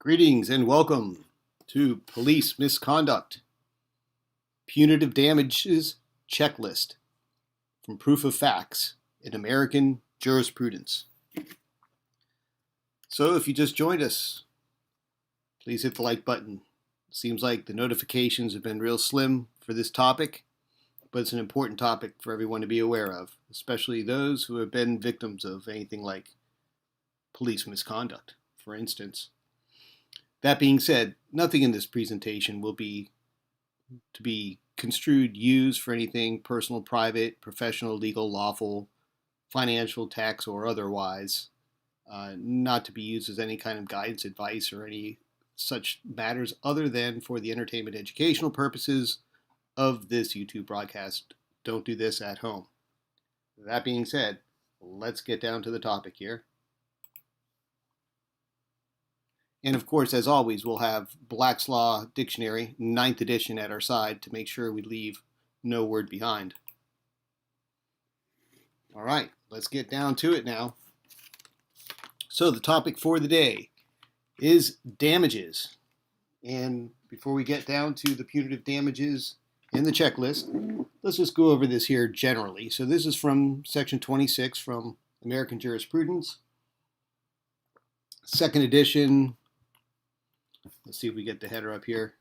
Greetings and welcome to Police Misconduct, Punitive Damages Checklist from Proof of Facts in American Jurisprudence. So if you just joined us, please hit the like button. It seems like the notifications have been real slim for this topic, but it's an important topic for everyone to be aware of, especially those who have been victims of anything like police misconduct, for instance. That being said, nothing in this presentation will be to be construed, used for anything personal, private, professional, legal, lawful, financial, tax, or otherwise, not to be used as any kind of guidance, advice, or any such matters other than for the entertainment educational purposes of this YouTube broadcast. Don't do this at home. That being said, let's get down to the topic here. And of course, as always, we'll have Black's Law Dictionary, 9th edition, at our side to make sure we leave no word behind. All right, let's get down to it now. So the topic for the day is damages. And before we get down to the punitive damages in the checklist, let's just go over this here generally. So this is from Section 26 from American Jurisprudence, 2nd edition. Let's see if we get the header up here.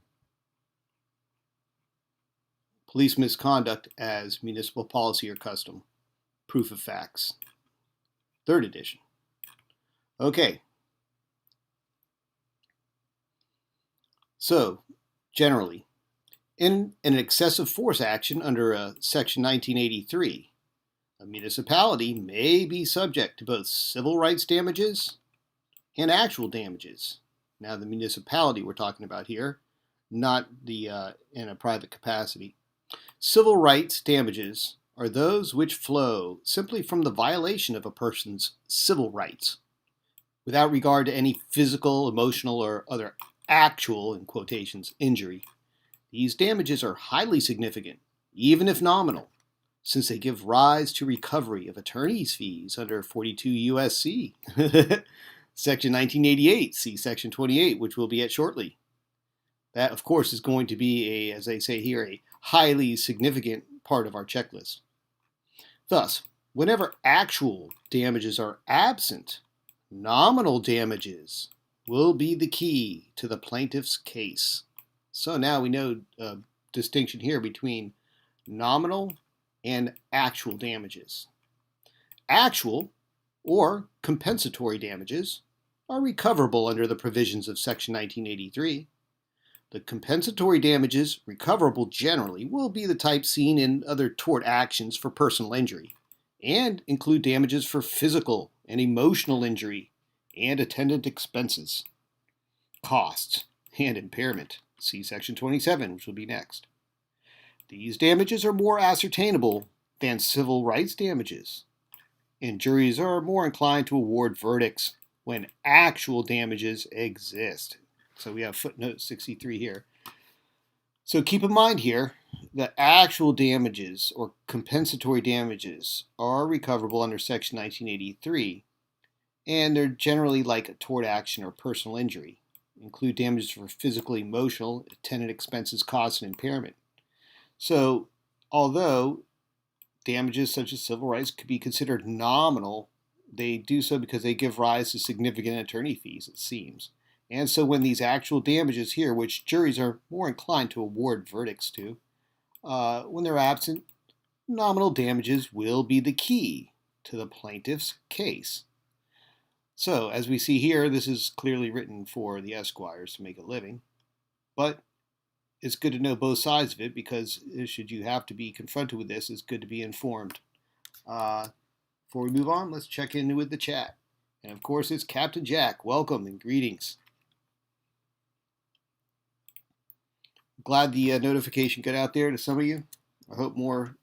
Police misconduct as municipal policy or custom. Proof of facts. 3rd edition. Okay. So, generally, in an excessive force action under Section 1983, a municipality may be subject to both civil rights damages and actual damages. Now, the municipality we're talking about here, not the in a private capacity. Civil rights damages are those which flow simply from the violation of a person's civil rights, without regard to any physical, emotional, or other actual, in quotations, injury. These damages are highly significant, even if nominal, since they give rise to recovery of attorney's fees under 42 U.S.C. Section 1988, see Section 28, which we'll be at shortly. That, of course, is going to be, as they say here, a highly significant part of our checklist. Thus, whenever actual damages are absent, nominal damages will be the key to the plaintiff's case. So now we know a distinction here between nominal and actual damages. Actual or compensatory damages are recoverable under the provisions of Section 1983. The compensatory damages recoverable generally will be the type seen in other tort actions for personal injury and include damages for physical and emotional injury and attendant expenses, costs, and impairment. See Section 27, which will be next. These damages are more ascertainable than civil rights damages, and juries are more inclined to award verdicts when actual damages exist. So we have footnote 63 here. So keep in mind here that actual damages or compensatory damages are recoverable under Section 1983, and they're generally like a tort action or personal injury. Include damages for physical, emotional, attendant expenses, costs, and impairment. So although damages such as civil rights could be considered nominal, they do so because they give rise to significant attorney fees, it seems. And so when these actual damages here, which juries are more inclined to award verdicts to, when they're absent, nominal damages will be the key to the plaintiff's case. So as we see here, this is clearly written for the esquires to make a living, but it's good to know both sides of it because should you have to be confronted with this, it's good to be informed. Before we move on, let's check in with the chat. And of course, it's Captain Jack. Welcome and greetings. Glad the notification got out there to some of you. I hope more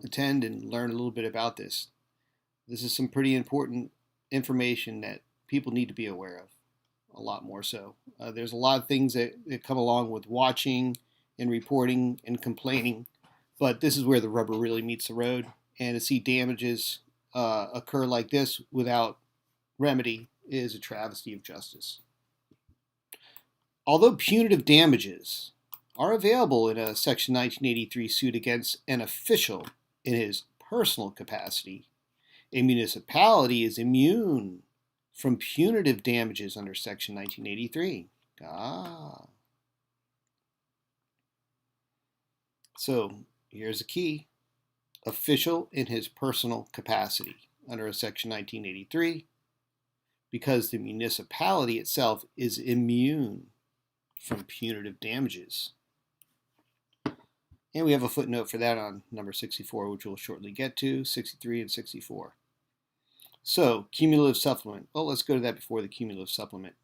attend and learn a little bit about this. This is some pretty important information that people need to be aware of, a lot more so. There's a lot of things that come along with watching and reporting and complaining, but this is where the rubber really meets the road. And to see damages occur like this without remedy is a travesty of justice. Although punitive damages are available in a Section 1983 suit against an official in his personal capacity, a municipality is immune from punitive damages under Section 1983. So here's a key. Official in his personal capacity under a Section 1983, because the municipality itself is immune from punitive damages. And we have a footnote for that on number 64, which we'll shortly get to, 63 and 64. So, cumulative supplement. Oh, let's go to that before the cumulative supplement.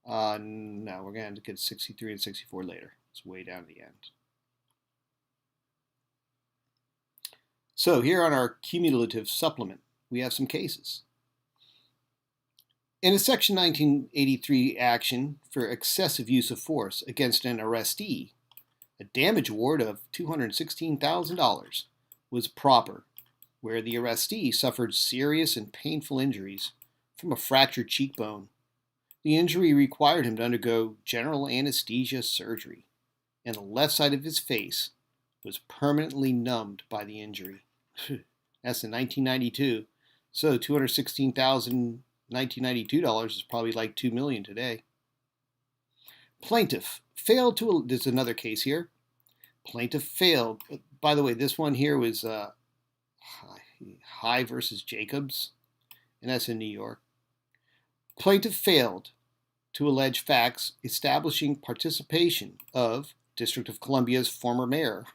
No, we're going to get 63 and 64 later. It's way down at the end. So, here on our cumulative supplement, we have some cases. In a Section 1983 action for excessive use of force against an arrestee, a damage award of $216,000 was proper, where the arrestee suffered serious and painful injuries from a fractured cheekbone. The injury required him to undergo general anesthesia surgery, and the left side of his face was permanently numbed by the injury. That's in 1992, so $216,000 $1992 is probably like $2 million today. Plaintiff failed to. There's another case here. Plaintiff failed. By the way, this one here was High versus Jacobs, and that's in New York. Plaintiff failed to allege facts establishing participation of District of Columbia's former mayor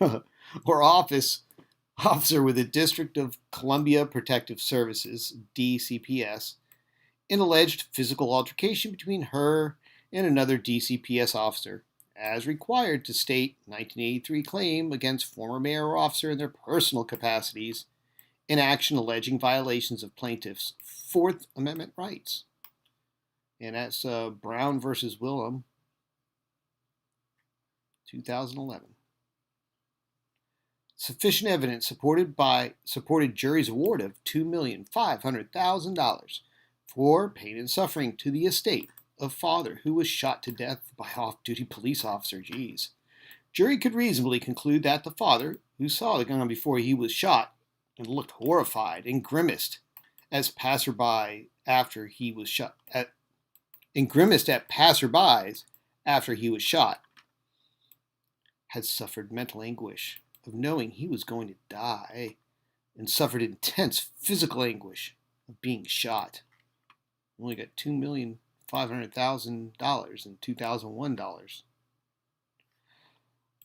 or officer with the District of Columbia Protective Services, DCPS, an alleged physical altercation between her and another DCPS officer, as required to state 1983 claim against former mayor or officer in their personal capacities, in action alleging violations of plaintiff's Fourth Amendment rights. And that's Brown versus Willem, 2011. Sufficient evidence supported jury's award of $2,500,000 for pain and suffering to the estate of father who was shot to death by off-duty police officer. Jury could reasonably conclude that the father, who saw the gun before he was shot and looked horrified and grimaced as passerby after he was shot, and grimaced at passerbys after he was shot, had suffered mental anguish of knowing he was going to die, and suffered intense physical anguish of being shot. Only got $2,500,000 in 2001 dollars.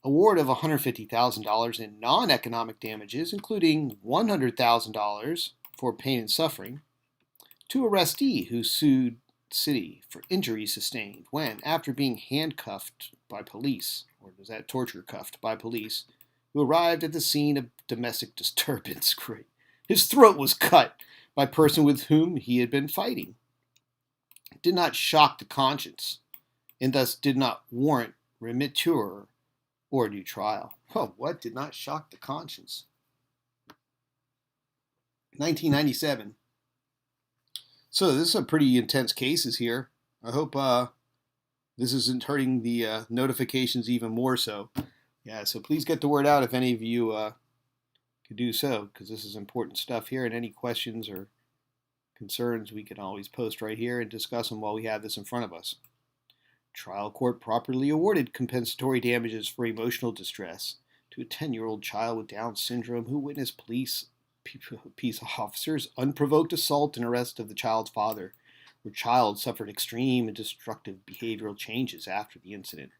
Award of $150,000 in non-economic damages, including $100,000 for pain and suffering, to arrestee who sued city for injuries sustained when, after being handcuffed by police, or was that torture cuffed by police, who arrived at the scene of domestic disturbance. Great. His throat was cut by a person with whom he had been fighting. Did not shock the conscience, and thus did not warrant remitture or new trial. Oh, what did not shock the conscience? 1997. So this is a pretty intense cases here. I hope this isn't hurting the notifications even more so. Yeah, so please get the word out if any of you could do so, because this is important stuff here, and any questions or concerns we can always post right here and discuss them while we have this in front of us. Trial court properly awarded compensatory damages for emotional distress to a 10-year-old child with Down syndrome who witnessed peace officers' unprovoked assault and arrest of the child's father, where child suffered extreme and destructive behavioral changes after the incident.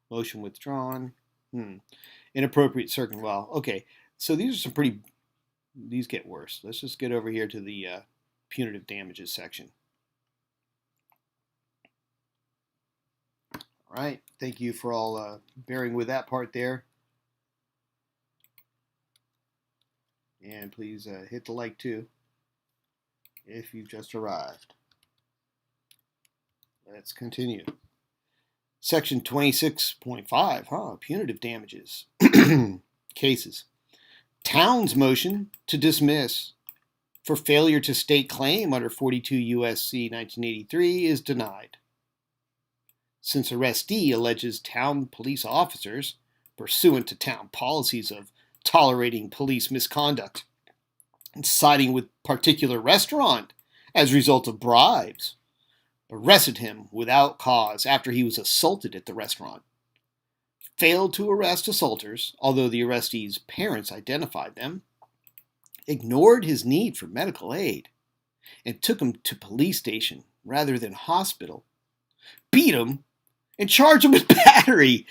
Motion withdrawn. Inappropriate circumstance. Well, okay. So these are some pretty. These get worse. Let's just get over here to the punitive damages section. All right. Thank you for all bearing with that part there. And please hit the like too if you've just arrived. Let's continue. Section 26.5, punitive damages. Cases. Town's motion to dismiss for failure to state claim under 42 U.S.C. 1983 is denied. Since arrestee alleges town police officers, pursuant to town policies of tolerating police misconduct and siding with particular restaurant as a result of bribes, arrested him without cause after he was assaulted at the restaurant, failed to arrest assaulters, although the arrestee's parents identified them, ignored his need for medical aid, and took him to police station rather than hospital, beat him, and charged him with battery.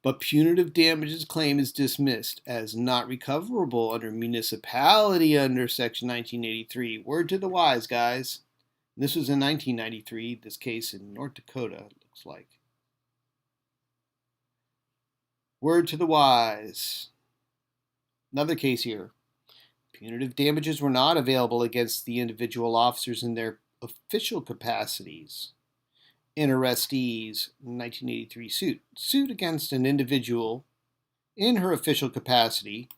But punitive damages claim is dismissed as not recoverable under municipality under Section 1983. Word to the wise, guys. This was in 1993, this case in North Dakota, it looks like. Word to the wise. Another case here. Punitive damages were not available against the individual officers in their official capacities. In arrestee's 1983 suit against an individual in her official capacity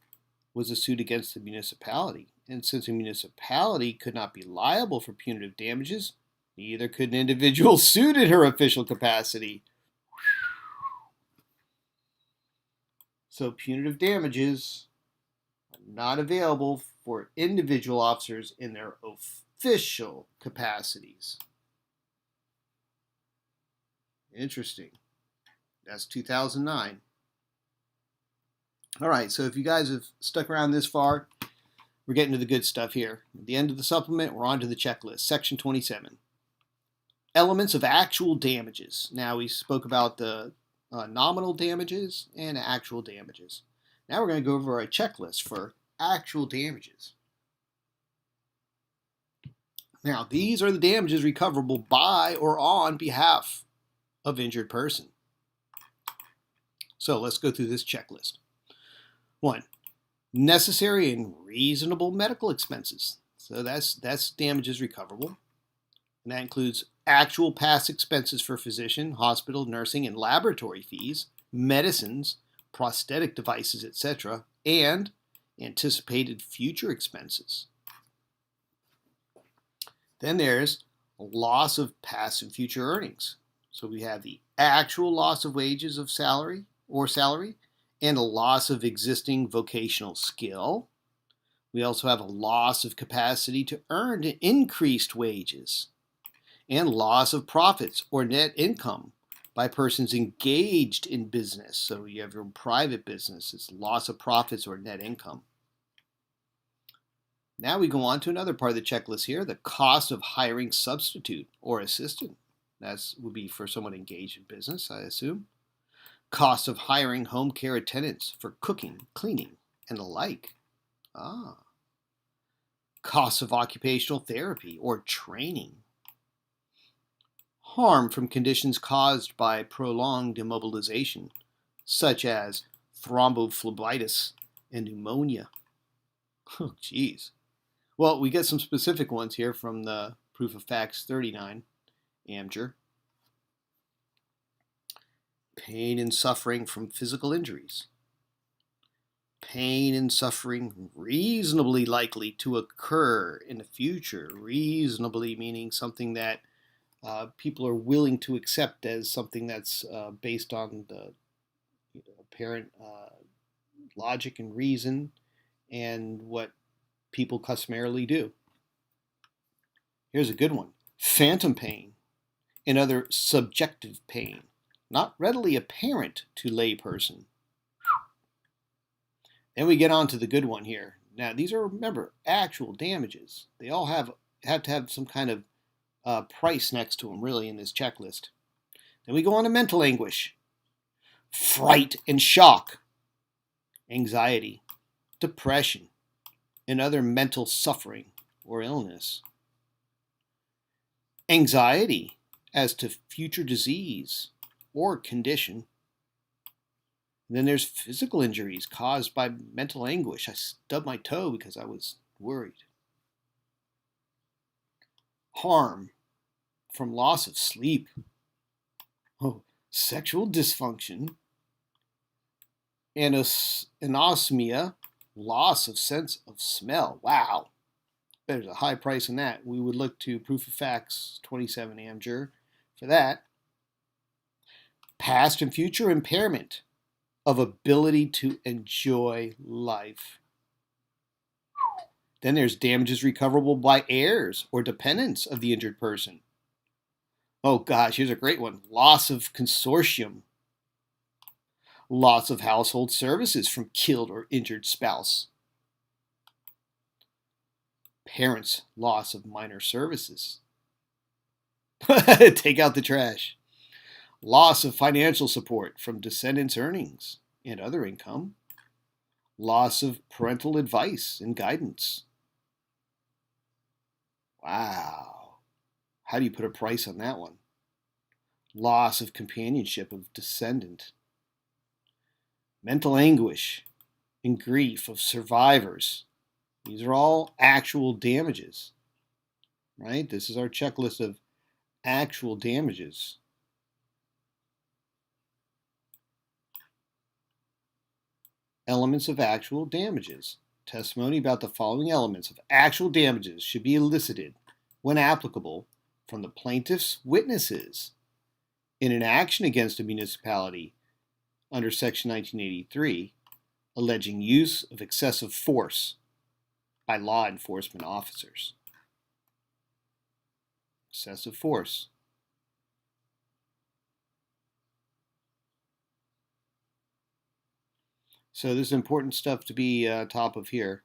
was a suit against the municipality. And since a municipality could not be liable for punitive damages, neither could an individual sued in her official capacity. So punitive damages are not available for individual officers in their official capacities. Interesting. That's 2009. All right, so if you guys have stuck around this far, we're getting to the good stuff here. At the end of the supplement, we're on to the checklist. Section 27. Elements of actual damages. Now, we spoke about the nominal damages and actual damages. Now we're going to go over a checklist for actual damages. Now, these are the damages recoverable by or on behalf of injured person. So let's go through this checklist. 1. Necessary and reasonable medical expenses. So that's damages recoverable. And that includes actual past expenses for physician, hospital, nursing, and laboratory fees, medicines, prosthetic devices, etc., and anticipated future expenses. Then there's loss of past and future earnings. So we have the actual loss of wages of salary and a loss of existing vocational skill. We also have a loss of capacity to earn increased wages and loss of profits or net income by persons engaged in business. So you have your private business, it's loss of profits or net income. Now we go on to another part of the checklist here, the cost of hiring substitute or assistant. That would be for someone engaged in business, I assume. Cost of hiring home care attendants for cooking, cleaning, and the like. Cost of occupational therapy or training. Harm from conditions caused by prolonged immobilization, such as thrombophlebitis and pneumonia. Oh, geez. Well, we get some specific ones here from the Proof of Facts 39. AmJur. Pain and suffering from physical injuries. Pain and suffering reasonably likely to occur in the future. Reasonably meaning something that people are willing to accept as something that's based on the apparent logic and reason and what people customarily do. Here's a good one. Phantom pain and other subjective pain, not readily apparent to layperson. Then we get on to the good one here. Now, these are, remember, actual damages. They all have to have some kind of price next to them, really, in this checklist. Then we go on to mental anguish, fright and shock, anxiety, depression, and other mental suffering or illness. Anxiety as to future disease or condition. And then there's physical injuries caused by mental anguish. I stubbed my toe because I was worried. Harm from loss of sleep. Sexual dysfunction. Anosmia, loss of sense of smell. Wow. There's a high price on that. We would look to proof of facts 27 AmJur for that. Past and future impairment of ability to enjoy life. Then there's damages recoverable by heirs or dependents of the injured person. Oh gosh, here's a great one. Loss of consortium. Loss of household services from killed or injured spouse. Parents' loss of minor services. Take out the trash. Loss of financial support from descendants' earnings and other income. Loss of parental advice and guidance. Wow. How do you put a price on that one? Loss of companionship of descendant. Mental anguish and grief of survivors. These are all actual damages, right? This is our checklist of actual damages. Elements of actual damages. Testimony about the following elements of actual damages should be elicited, when applicable, from the plaintiff's witnesses in an action against a municipality under Section 1983, alleging use of excessive force by law enforcement officers. Excessive force. So this is important stuff to be top of here.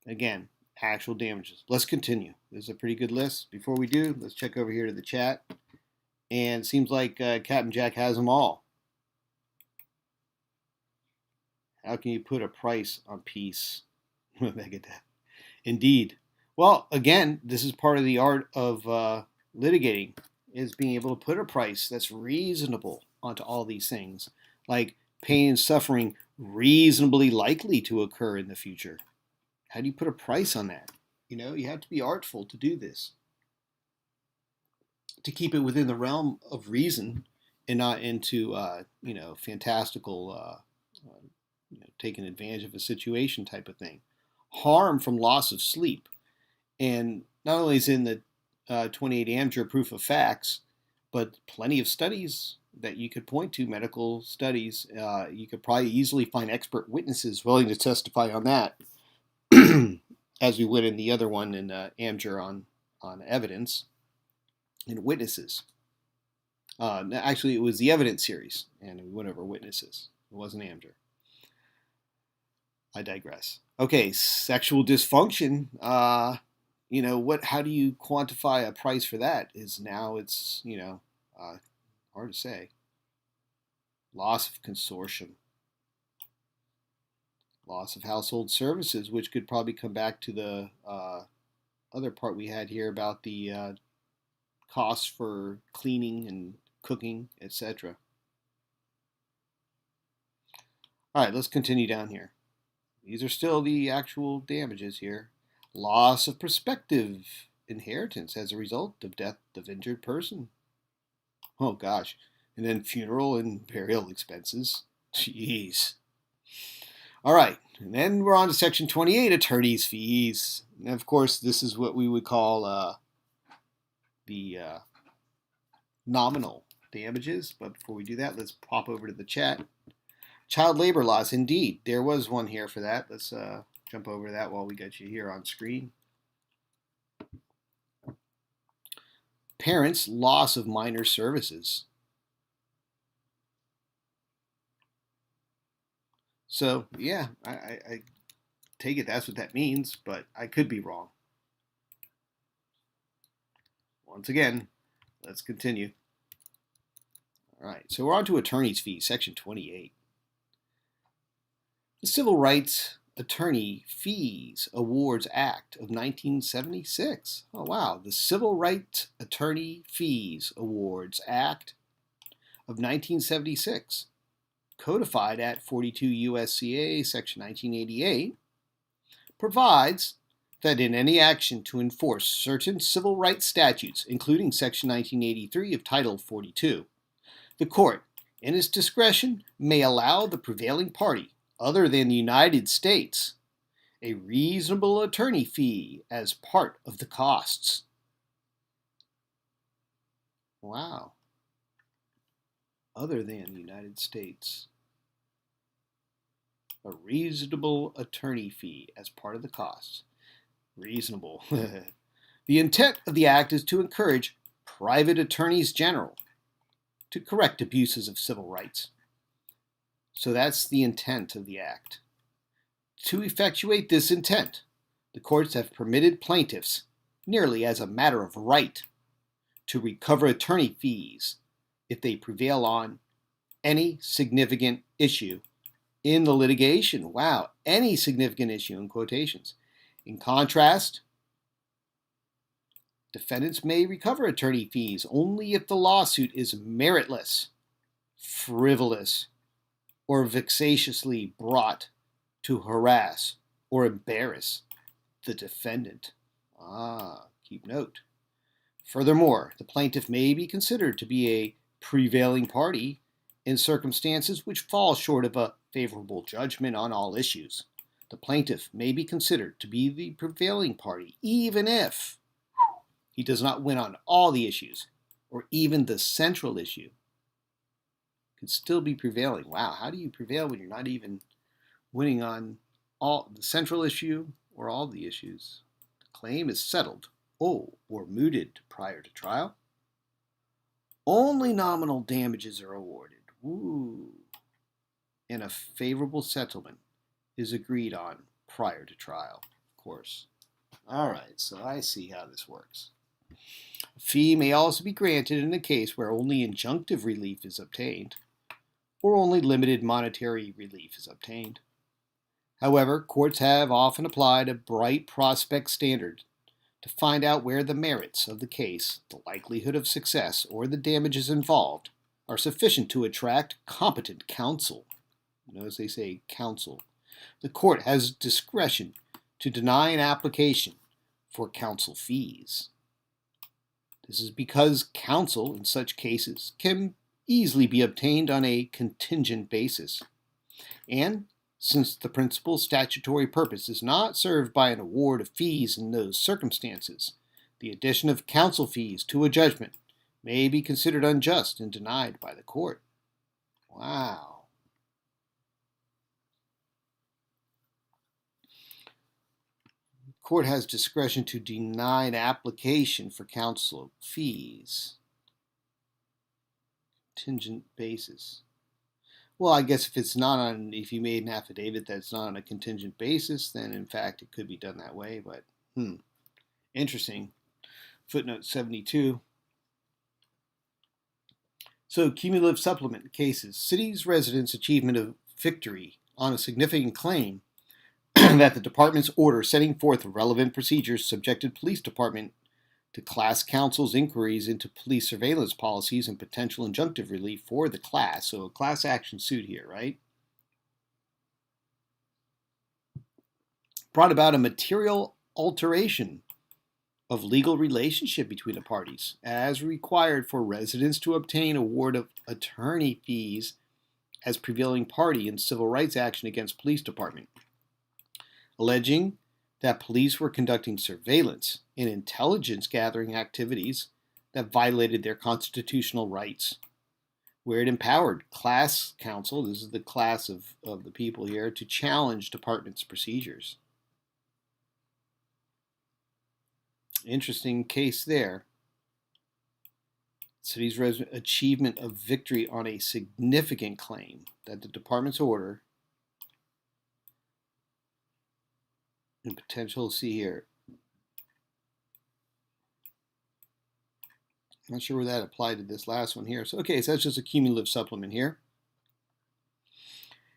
Again, actual damages. Let's continue. This is a pretty good list. Before we do, let's check over here to the chat. And it seems like Captain Jack has them all. How can you put a price on peace? Megadeth. Indeed. Well, again, this is part of the art of litigating, is being able to put a price that's reasonable onto all these things, like pain and suffering reasonably likely to occur in the future. How do you put a price on that? You know, you have to be artful to do this, to keep it within the realm of reason and not into, fantastical, taking advantage of a situation type of thing. Harm from loss of sleep. And not only is in the 28 AmJur proof of facts, but plenty of studies that you could point to, medical studies. You could probably easily find expert witnesses willing to testify on that, as we would in the other one in AmJur on evidence and witnesses. Actually, it was the evidence series, and we went over witnesses. It wasn't AmJur. I digress. Okay, sexual dysfunction. How do you quantify a price for that? It's hard to say. Loss of consortium. Loss of household services, which could probably come back to the other part we had here about the costs for cleaning and cooking, etc. All right, let's continue down here. These are still the actual damages here. Loss of prospective inheritance as a result of death of injured person. Oh gosh. And then funeral and burial expenses. Jeez. All right. And then we're on to Section 28, attorney's fees. And of course, this is what we would call the nominal damages. But before we do that, let's pop over to the chat. Child labor laws. Indeed, there was one here for that. Let's jump over to that while we got you here on screen. Parents' loss of minor services. So, yeah, I take it that's what that means, but I could be wrong. Once again, let's continue. All right, so we're on to attorney's fees, Section 28. The Civil Rights Attorney Fees Awards Act of 1976. Oh, wow. The Civil Rights Attorney Fees Awards Act of 1976, codified at 42 U.S.C.A. Section 1988, provides that in any action to enforce certain civil rights statutes, including Section 1983 of Title 42, the court, in its discretion, may allow the prevailing party, other than the United States, a reasonable attorney fee as part of the costs. Wow. Other than the United States. A reasonable attorney fee as part of the costs. Reasonable. The intent of the Act is to encourage private attorneys general to correct abuses of civil rights. So that's the intent of the Act. To effectuate this intent, the courts have permitted plaintiffs, nearly as a matter of right, to recover attorney fees if they prevail on any significant issue in the litigation. Wow, any significant issue in quotations. In contrast, defendants may recover attorney fees only if the lawsuit is meritless, frivolous, or vexatiously brought to harass or embarrass the defendant. Keep note. Furthermore, the plaintiff may be considered to be a prevailing party in circumstances which fall short of a favorable judgment on all issues. The plaintiff may be considered to be the prevailing party even if he does not win on all the issues, or even the central issue could still be prevailing. Wow, how do you prevail when you're not even winning on all the central issue or all the issues? The claim is settled, or mooted prior to trial. Only nominal damages are awarded. And a favorable settlement is agreed on prior to trial, of course. All right, so I see how this works. A fee may also be granted in a case where only injunctive relief is obtained, or only limited monetary relief is obtained. However, courts have often applied a bright prospect standard to find out where the merits of the case, the likelihood of success, or the damages involved are sufficient to attract competent counsel. Notice they say counsel. The court has discretion to deny an application for counsel fees. This is because counsel in such cases can easily be obtained on a contingent basis. And since the principal statutory purpose is not served by an award of fees in those circumstances, the addition of counsel fees to a judgment may be considered unjust and denied by the court. Wow. The court has discretion to deny an application for counsel fees. Contingent basis. Well, I guess if you made an affidavit that's not on a contingent basis, then in fact it could be done that way, but interesting. Footnote 72. So, cumulative supplement cases. City's residents' achievement of victory on a significant claim that the department's order setting forth relevant procedures subjected police department to class counsel's inquiries into police surveillance policies and potential injunctive relief for the class. So a class action suit here, right? Brought about a material alteration of legal relationship between the parties, as required for residents to obtain award of attorney fees as prevailing party in civil rights action against police department, alleging that police were conducting surveillance and intelligence gathering activities that violated their constitutional rights, where it empowered class counsel, this is the class of the people here, to challenge department's procedures. Interesting case there. City's resident achievement of victory on a significant claim that the department's order and potential, see here. I'm not sure where that applied to this last one here. So, okay, so that's just a cumulative supplement here.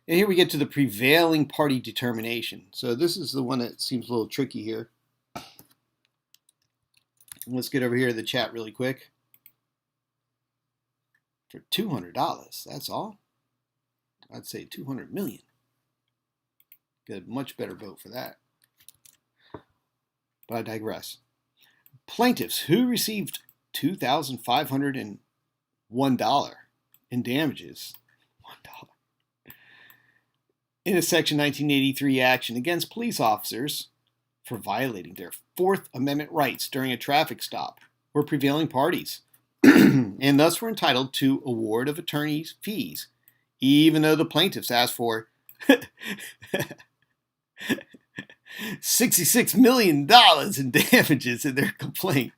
And here we get to the prevailing party determination. So this is the one that seems a little tricky here. Let's get over here to the chat really quick. For $200, that's all. I'd say 200 million. Get a much better vote for that. But I digress. Plaintiffs who received $2,501 in damages, $1, in a Section 1983 action against police officers for violating their Fourth Amendment rights during a traffic stop were prevailing parties, and thus were entitled to award of attorney's fees, even though the plaintiffs asked for $66 million in damages in their complaint,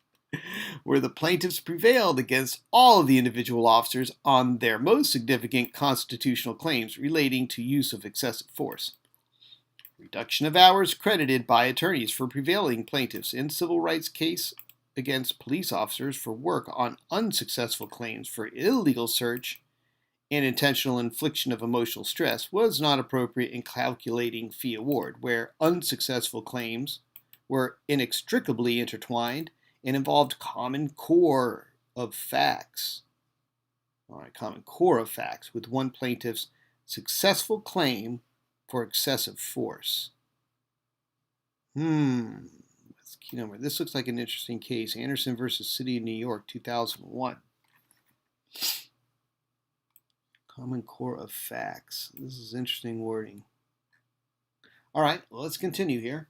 where the plaintiffs prevailed against all of the individual officers on their most significant constitutional claims relating to use of excessive force. Reduction of hours credited by attorneys for prevailing plaintiffs in civil rights case against police officers for work on unsuccessful claims for illegal search and intentional infliction of emotional stress was not appropriate in calculating fee award, where unsuccessful claims were inextricably intertwined and involved common core of facts. Common core of facts with one plaintiff's successful claim for excessive force. That's key number. This looks like an interesting case. Anderson versus City of New York, 2001. Common core of facts. This is interesting wording. All right, well, let's continue here.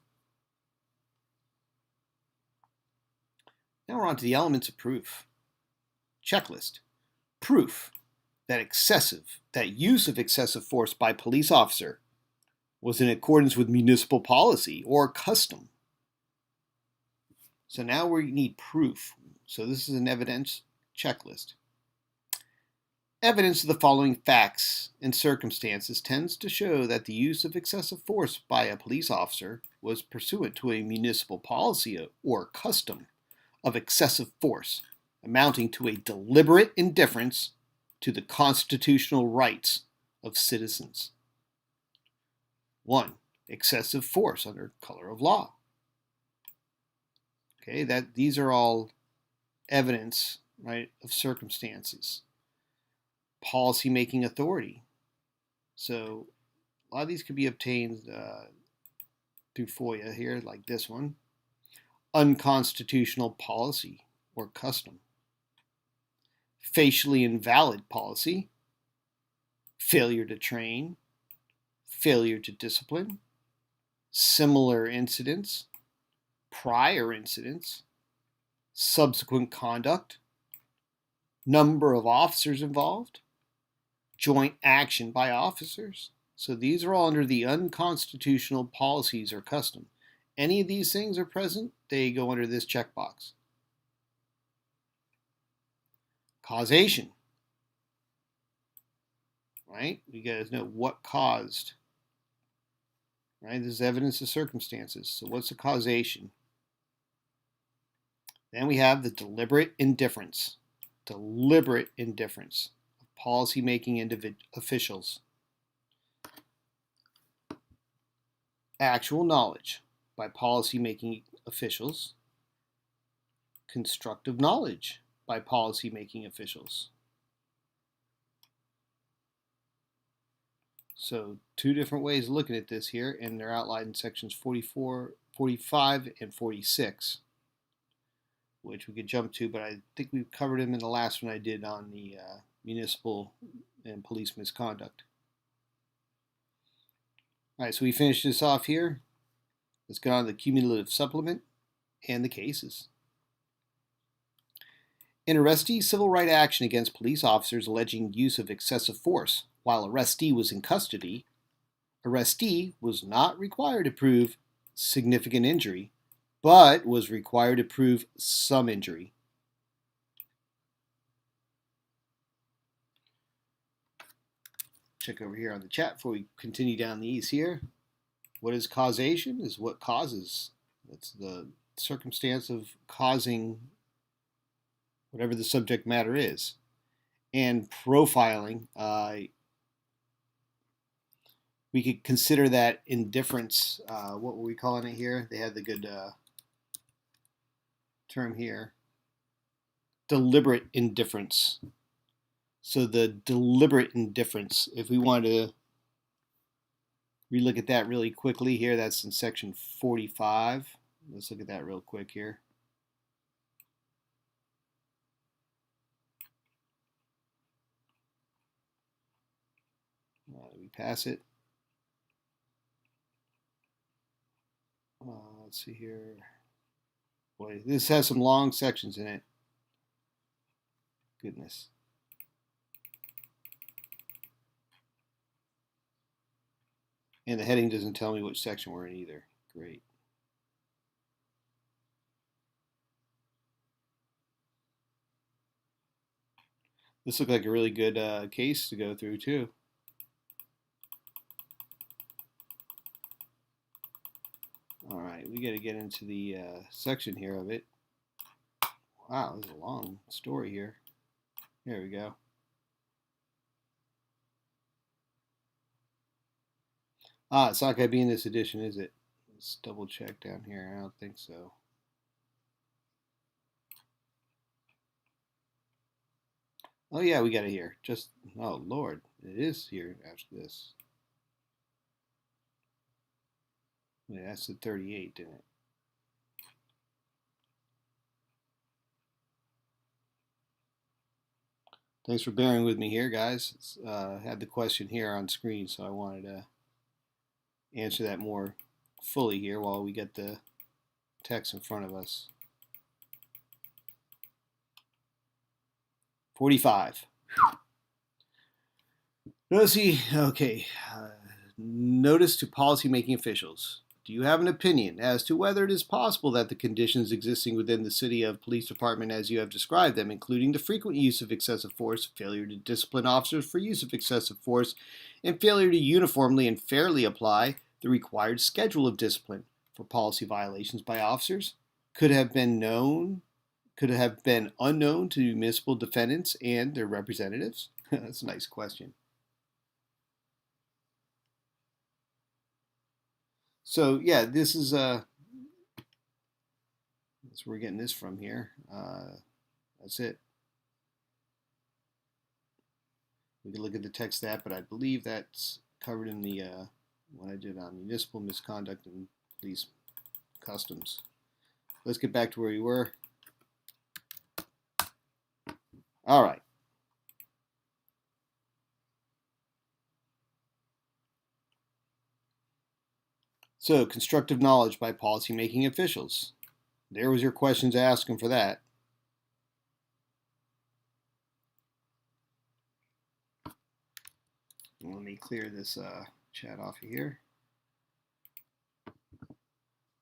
Now we're on to the elements of proof. Checklist. Proof that use of excessive force by police officer was in accordance with municipal policy or custom. So now we need proof. So this is an evidence checklist. Evidence of the following facts and circumstances tends to show that the use of excessive force by a police officer was pursuant to a municipal policy or custom of excessive force, amounting to a deliberate indifference to the constitutional rights of citizens. 1. Excessive force under color of law. Okay, these are all evidence, right, of circumstances. Policy-making authority. So a lot of these could be obtained through FOIA here, like this one. Unconstitutional policy or custom. Facially invalid policy. Failure to train. Failure to discipline. Similar incidents. Prior incidents. Subsequent conduct. Number of officers involved. Joint action by officers. So these are all under the unconstitutional policies or custom. Any of these things are present, they go under this checkbox. Causation. Right? You guys know what caused. Right? This is evidence of circumstances. So what's the causation? Then we have the deliberate indifference. Deliberate indifference of policy-making officials. Actual knowledge by policy-making officials. Constructive knowledge by policy-making officials. So two different ways of looking at this here, and they're outlined in sections 44, 45, and 46, which we could jump to, but I think we covered them in the last one I did on the municipal and police misconduct. All right, so we finished this off here. Let's get on to the cumulative supplement and the cases. In arrestee civil right action against police officers alleging use of excessive force while arrestee was in custody, arrestee was not required to prove significant injury, but was required to prove some injury. Check over here on the chat before we continue down these here. What is causation? Is what causes. That's the circumstance of causing whatever the subject matter is. And profiling, we could consider that indifference. What were we calling it here? They had the good term here. Deliberate indifference. So the deliberate indifference, if we wanted to relook at that really quickly here, that's in section 45. Let's look at that real quick here. We pass it. Let's see here. Boy, this has some long sections in it. Goodness. And the heading doesn't tell me which section we're in either. Great. This looked like a really good case to go through, too. All right, we got to get into the section here of it. Wow, this is a long story here. Here we go. It's not going to be in this edition, is it? Let's double check down here. I don't think so. Oh, yeah, we got it here. Just, oh, Lord, it is here after this. Yeah, that's the 38, didn't it? Thanks for bearing with me here, guys. Had the question here on screen, so I wanted to answer that more fully here while we get the text in front of us. 45. Okay. Notice to policymaking officials. Do you have an opinion as to whether it is possible that the conditions existing within the city of police department as you have described them, including the frequent use of excessive force, failure to discipline officers for use of excessive force, and failure to uniformly and fairly apply the required schedule of discipline for policy violations by officers, could have been unknown to municipal defendants and their representatives? That's a nice question. So yeah, this is that's where we're getting this from here. That's it. We can look at the text of that, but I believe that's covered in the what I did on municipal misconduct and police customs. Let's get back to where we were. All right. So, constructive knowledge by policymaking officials. There was your questions asking for that. Let me clear this chat off of here.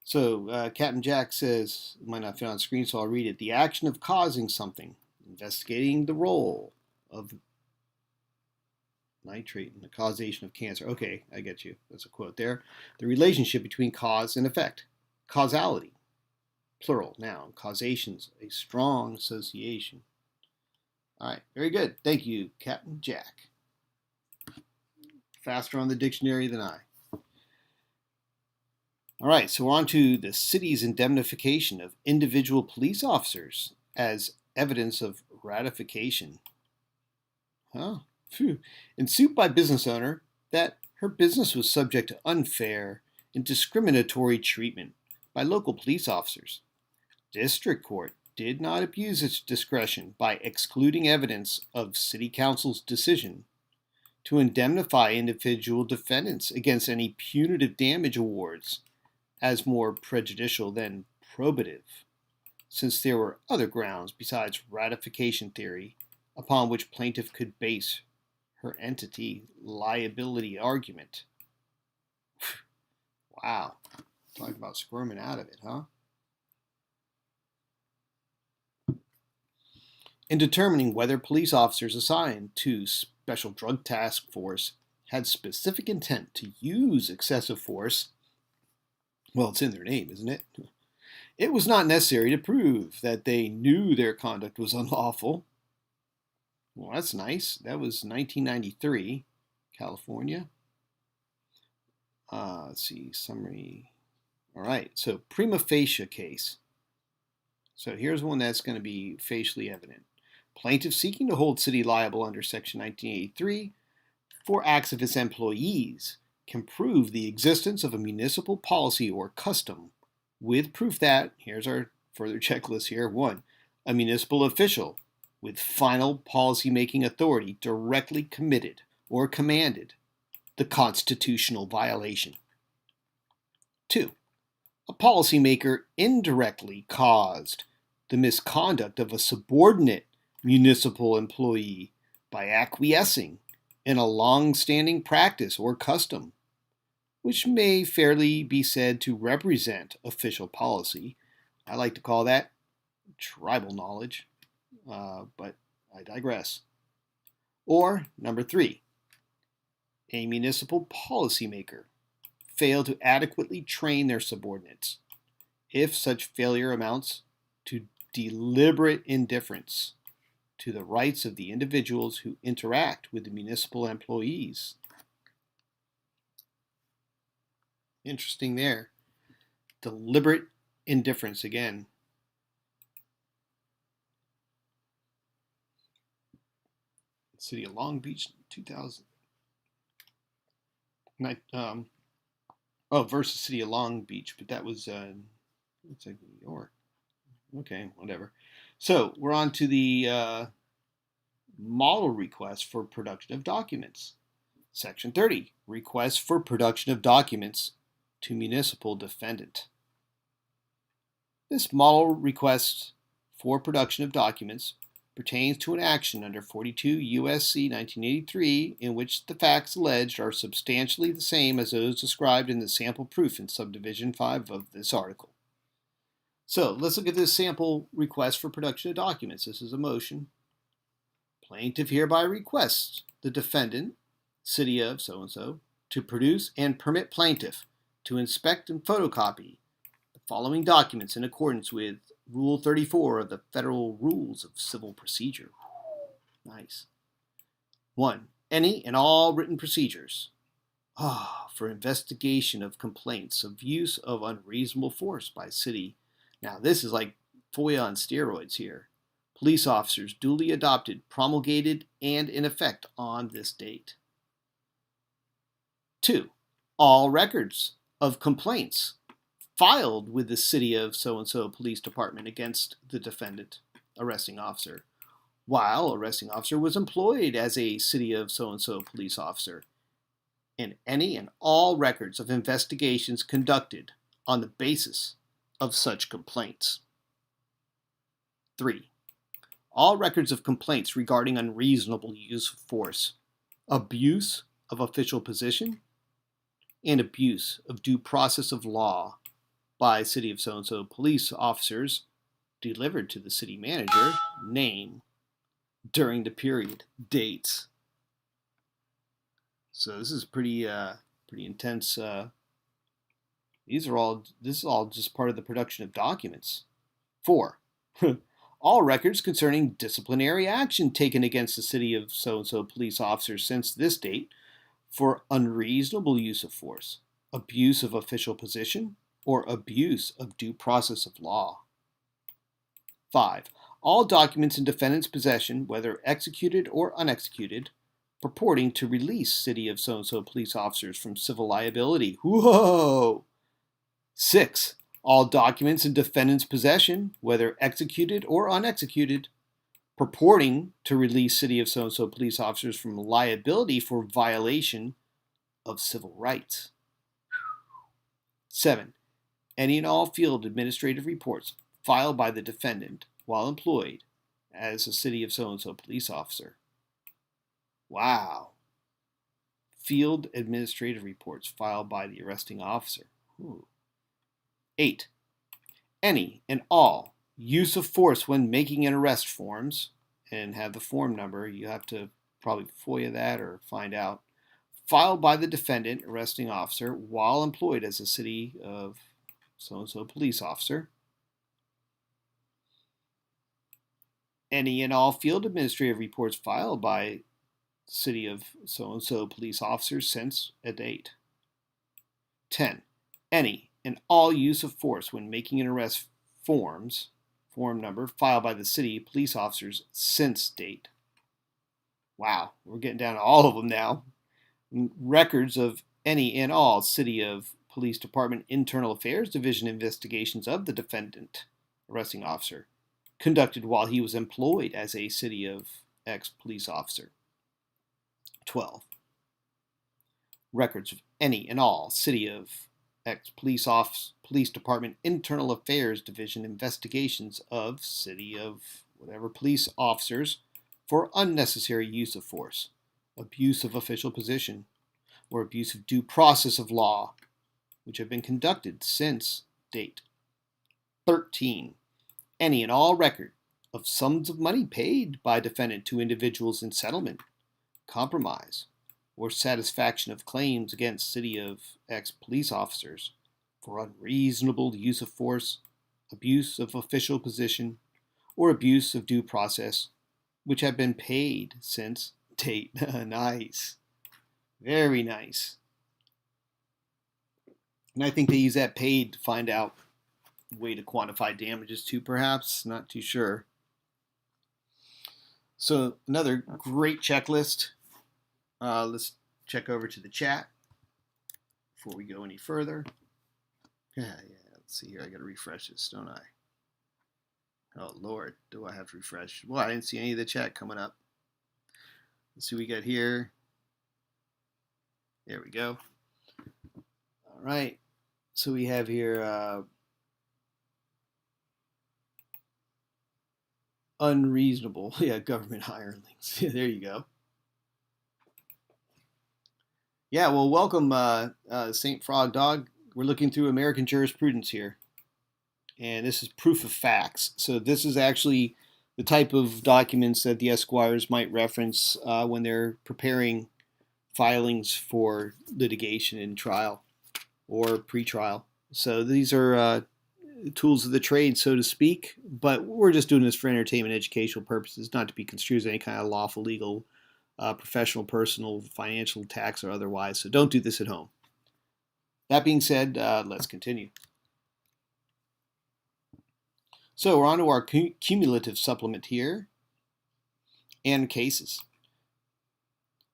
So, Captain Jack says, it might not fit on screen, so I'll read it. The action of causing something, investigating the role of nitrate in the causation of cancer. Okay, I get you. That's a quote there. The relationship between cause and effect. Causality, plural, noun. Causation's a strong association. All right, very good. Thank you, Captain Jack. Faster on the dictionary than I. All right, so we're on to the city's indemnification of individual police officers as evidence of ratification. Huh? Phew. In suit by business owner that her business was subject to unfair and discriminatory treatment by local police officers. District Court did not abuse its discretion by excluding evidence of City Council's decision to indemnify individual defendants against any punitive damage awards as more prejudicial than probative, since there were other grounds besides ratification theory upon which plaintiff could base her entity liability argument. Wow. Talk about squirming out of it, huh? In determining whether police officers assigned to Special Drug Task Force had specific intent to use excessive force, well, it's in their name, isn't it? It was not necessary to prove that they knew their conduct was unlawful. Well, that's nice. That was 1993, California. Let's see, summary. All right, so prima facie case. So here's one that's going to be facially evident. Plaintiff seeking to hold city liable under Section 1983 for acts of its employees can prove the existence of a municipal policy or custom with proof that, here's our further checklist here, 1, a municipal official with final policy-making authority directly committed or commanded the constitutional violation. 2, A policymaker indirectly caused the misconduct of a subordinate municipal employee by acquiescing in a long-standing practice or custom, which may fairly be said to represent official policy. I like to call that tribal knowledge, but I digress. Or number 3, a municipal policymaker failed to adequately train their subordinates, if such failure amounts to deliberate indifference to the rights of the individuals who interact with the municipal employees. Interesting there. Deliberate indifference again. City of Long Beach, 2000. Versus City of Long Beach, but that was looks like New York. Okay, whatever. So we're on to the model request for production of documents. Section 30, request for production of documents to municipal defendant. This model request for production of documents pertains to an action under 42 U.S.C. 1983 in which the facts alleged are substantially the same as those described in the sample proof in subdivision 5 of this article. So let's look at this sample request for production of documents. This is a motion. Plaintiff hereby requests the defendant, city of so-and-so, to produce and permit plaintiff to inspect and photocopy the following documents in accordance with Rule 34 of the Federal Rules of Civil Procedure. Nice. 1. Any and all written procedures for investigation of complaints of use of unreasonable force by city. Now, this is like FOIA on steroids here. Police officers duly adopted, promulgated, and in effect on this date. 2. All records of complaints filed with the city of so-and-so police department against the defendant, arresting officer, while arresting officer was employed as a city of so-and-so police officer, and any and all records of investigations conducted on the basis of such complaints. 3. All records of complaints regarding unreasonable use of force, abuse of official position, and abuse of due process of law by city of so-and-so police officers delivered to the city manager, name, during the period, dates. So this is pretty intense. This is all just part of the production of documents. 4. All records concerning disciplinary action taken against the city of so-and-so police officers since this date for unreasonable use of force, abuse of official position, or abuse of due process of law. 5. All documents in defendant's possession, whether executed or unexecuted, purporting to release city of so-and-so police officers from civil liability. Whoa! 6. All documents in defendant's possession, whether executed or unexecuted, purporting to release city of so-and-so police officers from liability for violation of civil rights. 7. Any and all field administrative reports filed by the defendant while employed as a city of so-and-so police officer. Wow. Field administrative reports filed by the arresting officer. Ooh. 8. Any and all use of force when making an arrest forms, and have the form number, you have to probably FOIA that or find out, filed by the defendant, arresting officer, while employed as a city of so-and-so police officer. Any and all field administrative reports filed by city of so-and-so police officers since a date. 10. Any and all use of force when making an arrest forms, form number, filed by the city police officers since date. Wow, we're getting down to all of them now. Records of any and all city of police department internal affairs division investigations of the defendant, arresting officer, conducted while he was employed as a city of X police officer. 12. Records of any and all city of Police Department Internal Affairs Division investigations of city of whatever police officers for unnecessary use of force, abuse of official position, or abuse of due process of law, which have been conducted since date. 13. Any and all record of sums of money paid by defendant to individuals in settlement, compromise, or satisfaction of claims against city of X police officers for unreasonable use of force, abuse of official position, or abuse of due process, which have been paid since date. Nice. Very nice. And I think they use that paid to find out a way to quantify damages too, perhaps. Not too sure. So another great checklist. Let's check over to the chat before we go any further. Yeah, let's see here. I got to refresh this, don't I? Oh, Lord, do I have to refresh? Well, I didn't see any of the chat coming up. Let's see what we got here. There we go. All right. So we have here unreasonable, government hirelings. There you go. Yeah, well, welcome, St. Frog Dog. We're looking through American jurisprudence here. And this is proof of facts. So this is actually the type of documents that the Esquires might reference when they're preparing filings for litigation in trial or pretrial. So these are tools of the trade, so to speak, but we're just doing this for entertainment, educational purposes, not to be construed as any kind of lawful, legal, professional, personal, financial, tax, or otherwise. So don't do this at home. That being said, let's continue. So we're on to our cumulative supplement here and cases.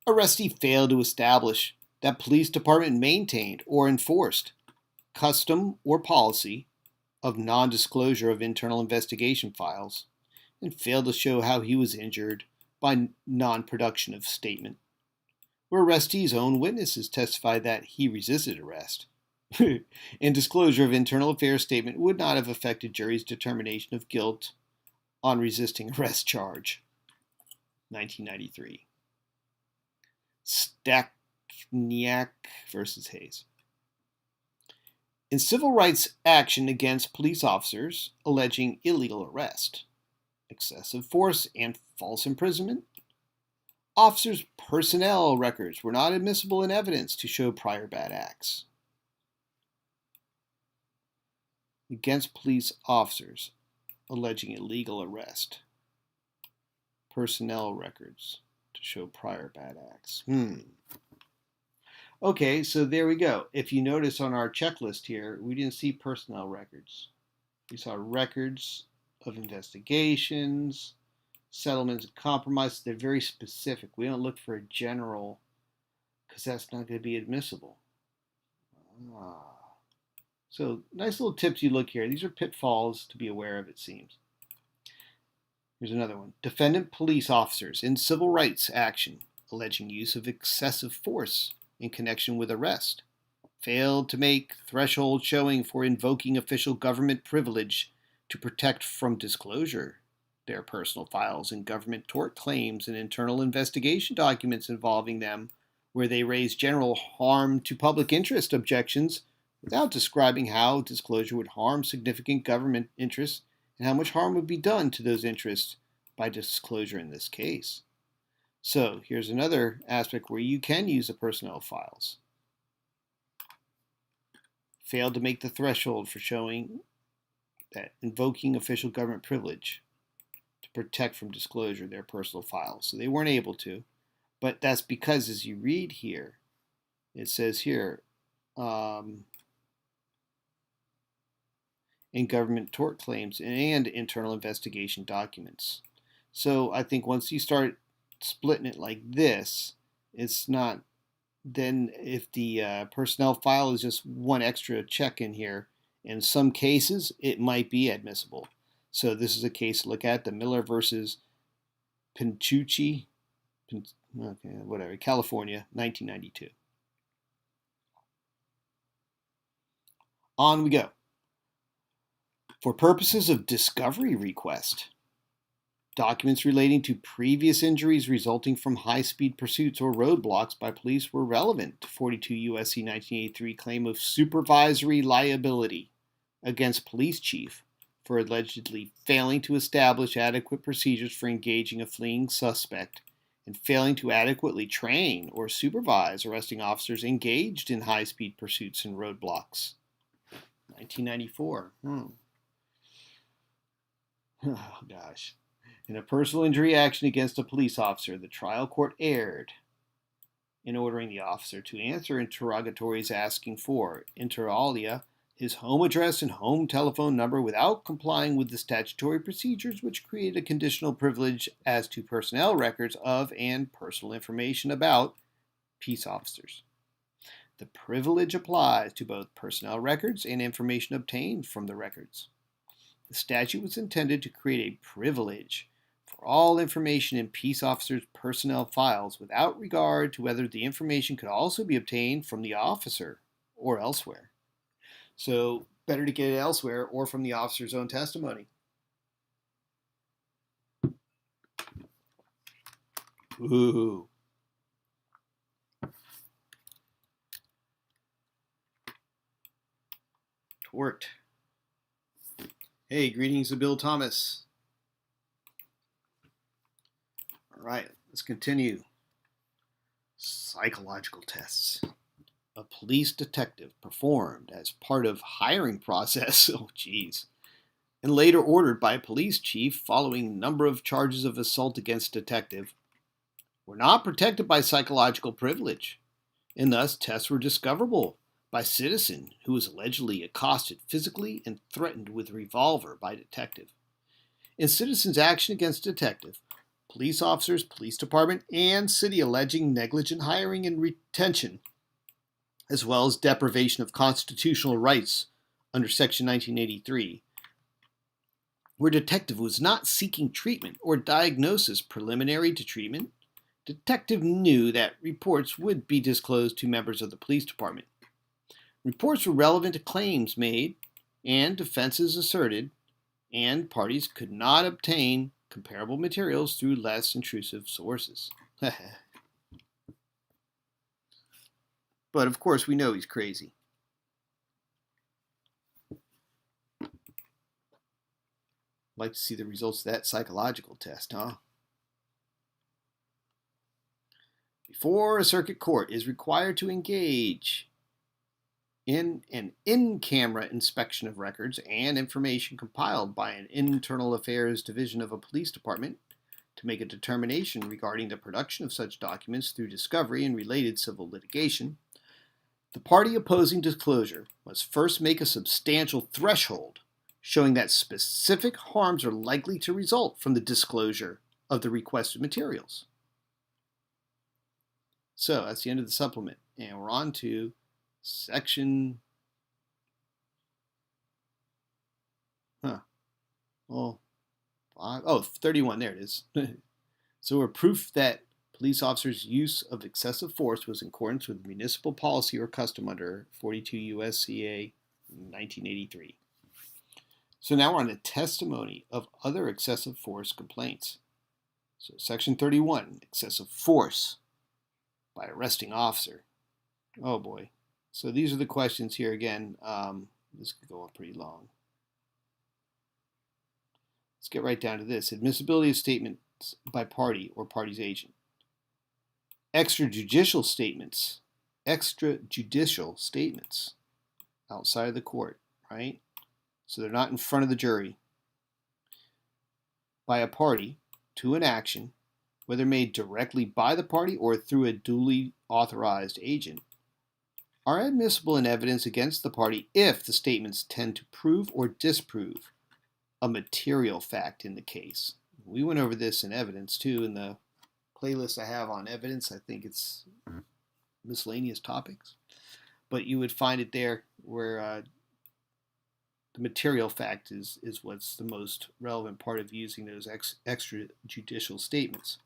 Arrestee failed to establish that police department maintained or enforced custom or policy of non-disclosure of internal investigation files and failed to show how he was injured by non-production of statement, where arrestee's own witnesses testified that he resisted arrest. And disclosure of internal affairs statement would not have affected jury's determination of guilt on resisting arrest charge. 1993. Stachniak versus Hayes. In civil rights action against police officers alleging illegal arrest, excessive force, and false imprisonment, officers' personnel records were not admissible in evidence to show prior bad acts. Against police officers alleging illegal arrest, personnel records to show prior bad acts. Okay, so there we go. If you notice on our checklist here, we didn't see personnel records. We saw records of investigations, settlements, and compromises. They're very specific. We don't look for a general because that's not going to be admissible. So nice little tips you look here. These are pitfalls to be aware of, it seems. Here's another one. Defendant police officers in civil rights action alleging use of excessive force in connection with arrest failed to make threshold showing for invoking official government privilege to protect from disclosure their personal files and government tort claims and internal investigation documents involving them, where they raise general harm to public interest objections without describing how disclosure would harm significant government interests and how much harm would be done to those interests by disclosure in this case. So here's another aspect where you can use the personnel files. Failed to make the threshold for showing that invoking official government privilege to protect from disclosure their personal files. So they weren't able to, but that's because as you read here, it says here, in government tort claims and internal investigation documents. So I think once you start splitting it like this, it's not, then if the personnel file is just one extra check in here, in some cases it might be admissible. So this is a case to look at, the Miller versus Pinchucci, California, 1992. On we go. For purposes of discovery request, documents relating to previous injuries resulting from high-speed pursuits or roadblocks by police were relevant to 42 U.S.C. 1983 claim of supervisory liability against police chief for allegedly failing to establish adequate procedures for engaging a fleeing suspect and failing to adequately train or supervise arresting officers engaged in high-speed pursuits and roadblocks. 1994. Oh, gosh. In a personal injury action against a police officer, the trial court erred in ordering the officer to answer interrogatories asking for, inter alia, his home address and home telephone number without complying with the statutory procedures which create a conditional privilege as to personnel records of and personal information about peace officers. The privilege applies to both personnel records and information obtained from the records. The statute was intended to create a privilege for all information in peace officers' personnel files without regard to whether the information could also be obtained from the officer or elsewhere. So, better to get it elsewhere or from the officer's own testimony. Ooh. It worked. Hey, greetings to Bill Thomas. All right, let's continue. Psychological tests. A police detective performed as part of hiring process, and later ordered by police chief following number of charges of assault against detective, were not protected by psychological privilege, and thus tests were discoverable by citizen who was allegedly accosted physically and threatened with revolver by detective. In citizen's action against detective, police officers, police department, and city alleging negligent hiring and retention, as well as deprivation of constitutional rights under Section 1983, where detective was not seeking treatment or diagnosis preliminary to treatment, detective knew that reports would be disclosed to members of the police department. Reports were relevant to claims made and defenses asserted, and parties could not obtain comparable materials through less intrusive sources. But of course, we know he's crazy. Like to see the results of that psychological test, huh? Before a circuit court is required to engage in an in-camera inspection of records and information compiled by an internal affairs division of a police department to make a determination regarding the production of such documents through discovery and related civil litigation, the party opposing disclosure must first make a substantial threshold showing that specific harms are likely to result from the disclosure of the requested materials. So that's the end of the supplement, and we're on to section 31, there it is. So a proof that police officers' use of excessive force was in accordance with municipal policy or custom under 42 U.S.C.A. 1983. So now we're on the testimony of other excessive force complaints. So section 31, excessive force by arresting officer. Oh boy. So these are the questions here again. This could go on pretty long. Let's get right down to this. Admissibility of statements by party or party's agent. Extrajudicial statements outside of the court, right? So they're not in front of the jury. By a party to an action, whether made directly by the party or through a duly authorized agent, are admissible in evidence against the party if the statements tend to prove or disprove a material fact in the case. We went over this in evidence too in the playlist I have on evidence. I think it's miscellaneous topics, but you would find it there where the material fact is what's the most relevant part of using those extrajudicial statements.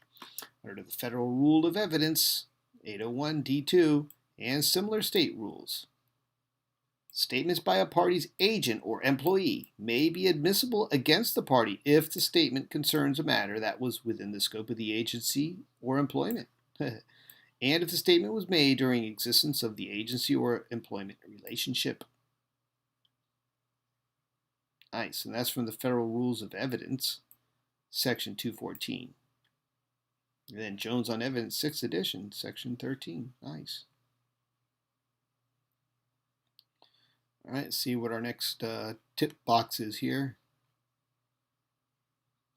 Under the Federal Rule of Evidence, 801 D2, and similar state rules. Statements by a party's agent or employee may be admissible against the party if the statement concerns a matter that was within the scope of the agency or employment, and if the statement was made during existence of the agency or employment relationship. Nice, and that's from the Federal Rules of Evidence, Section 214. And then Jones on Evidence, 6th edition, Section 13. Nice. All right, let's see what our next tip box is here.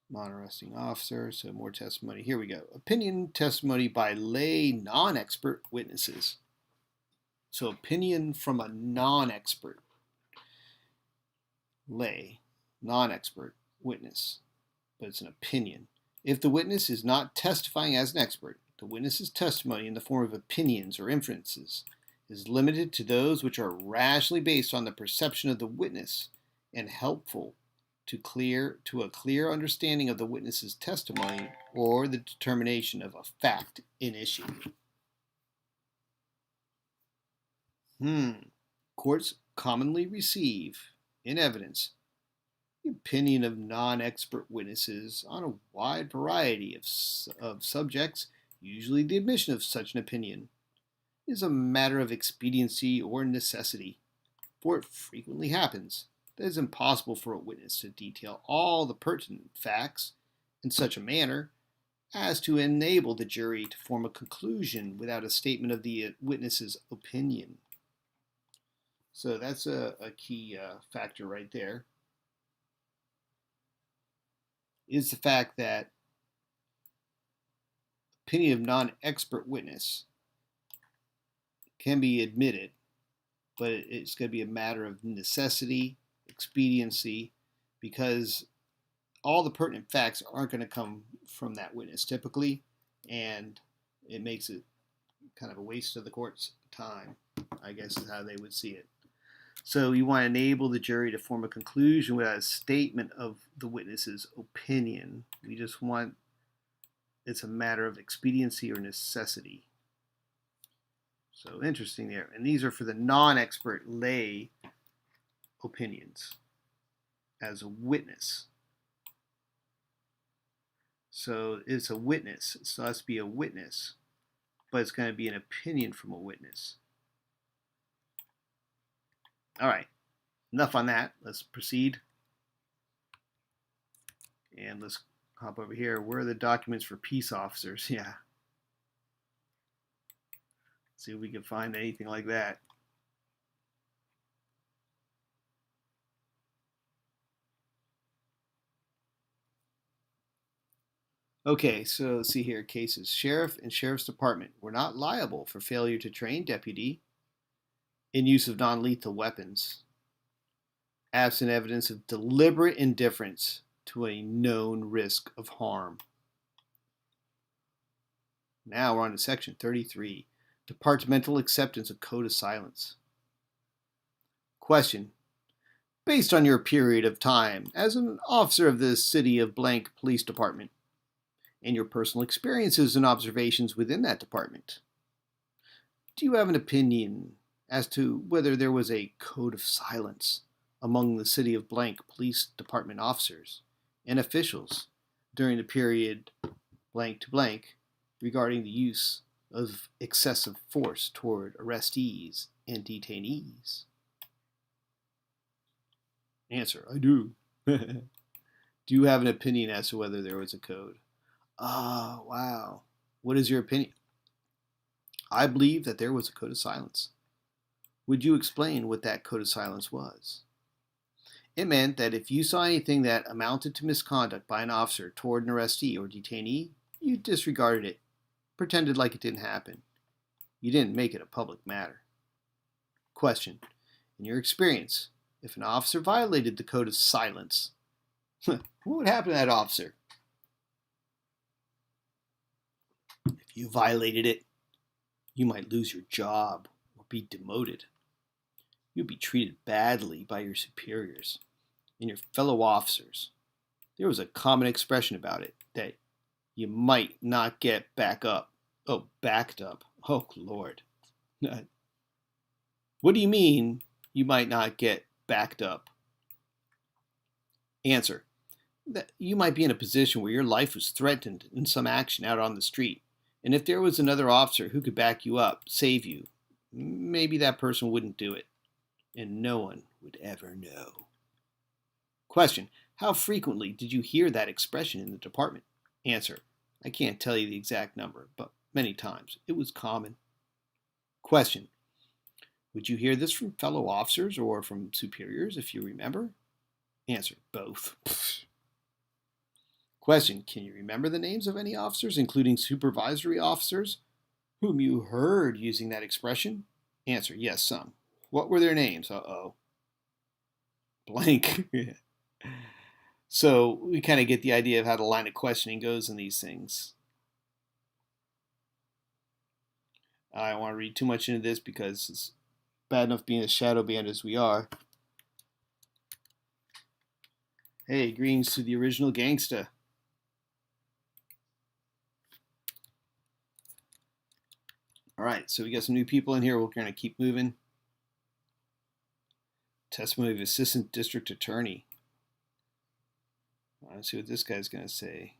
Non-arresting officer, so more testimony. Here we go. Opinion testimony by lay non-expert witnesses. So opinion from a non-expert. Lay, non-expert witness, but it's an opinion. If the witness is not testifying as an expert, the witness's testimony in the form of opinions or inferences is limited to those which are rationally based on the perception of the witness and helpful to a clear understanding of the witness's testimony or the determination of a fact in issue. Courts commonly receive in evidence the opinion of non-expert witnesses on a wide variety of subjects. Usually the admission of such an opinion is a matter of expediency or necessity, for it frequently happens that it is impossible for a witness to detail all the pertinent facts in such a manner as to enable the jury to form a conclusion without a statement of the witness's opinion. So that's a key factor right there, is the fact that opinion of non-expert witness can be admitted, but it's going to be a matter of necessity, expediency, because all the pertinent facts aren't going to come from that witness typically, and it makes it kind of a waste of the court's time, I guess is how they would see it. So you want to enable the jury to form a conclusion without a statement of the witness's opinion. We just want, it's a matter of expediency or necessity. So interesting there. And these are for the non-expert lay opinions as a witness. So it's a witness. So it has to be a witness, but it's going to be an opinion from a witness. All right, enough on that. Let's proceed. And let's hop over here. Where are the documents for peace officers? Yeah. See if we can find anything like that. Okay, so let's see here. Cases. Sheriff and Sheriff's Department were not liable for failure to train deputy in use of non-lethal weapons, absent evidence of deliberate indifference to a known risk of harm. Now we're on to Section 33, Departmental Acceptance of Code of Silence. Question. Based on your period of time as an officer of the City of Blank Police Department and your personal experiences and observations within that department, do you have an opinion as to whether there was a code of silence among the City of Blank Police Department officers and officials during the period blank to blank regarding the use of excessive force toward arrestees and detainees? Answer, I do. Do you have an opinion as to whether there was a code? Ah, wow. What is your opinion? I believe that there was a code of silence. Would you explain what that code of silence was? It meant that if you saw anything that amounted to misconduct by an officer toward an arrestee or detainee, you disregarded it, pretended like it didn't happen. You didn't make it a public matter. Question. In your experience, if an officer violated the code of silence, what would happen to that officer? If you violated it, you might lose your job or be demoted. You'd be treated badly by your superiors and your fellow officers. There was a common expression about it, that you might not get backed up. Oh, Lord. What do you mean you might not get backed up? Answer: that you might be in a position where your life was threatened in some action out on the street, and if there was another officer who could back you up, save you, maybe that person wouldn't do it, and no one would ever know. Question: how frequently did you hear that expression in the department? Answer: I can't tell you the exact number, but many times. It was common. Question: would you hear this from fellow officers or from superiors, if you remember? Answer: both. Question: can you remember the names of any officers, including supervisory officers, whom you heard using that expression? Answer: yes, some. What were their names? Uh-oh. Blank. So we kind of get the idea of how the line of questioning goes in these things. I don't want to read too much into this because it's bad enough being a shadow band as we are. Hey, greetings to the original gangsta. All right, so we got some new people in here. We're going to keep moving. Testimony of Assistant District Attorney. Let's see what this guy's going to say.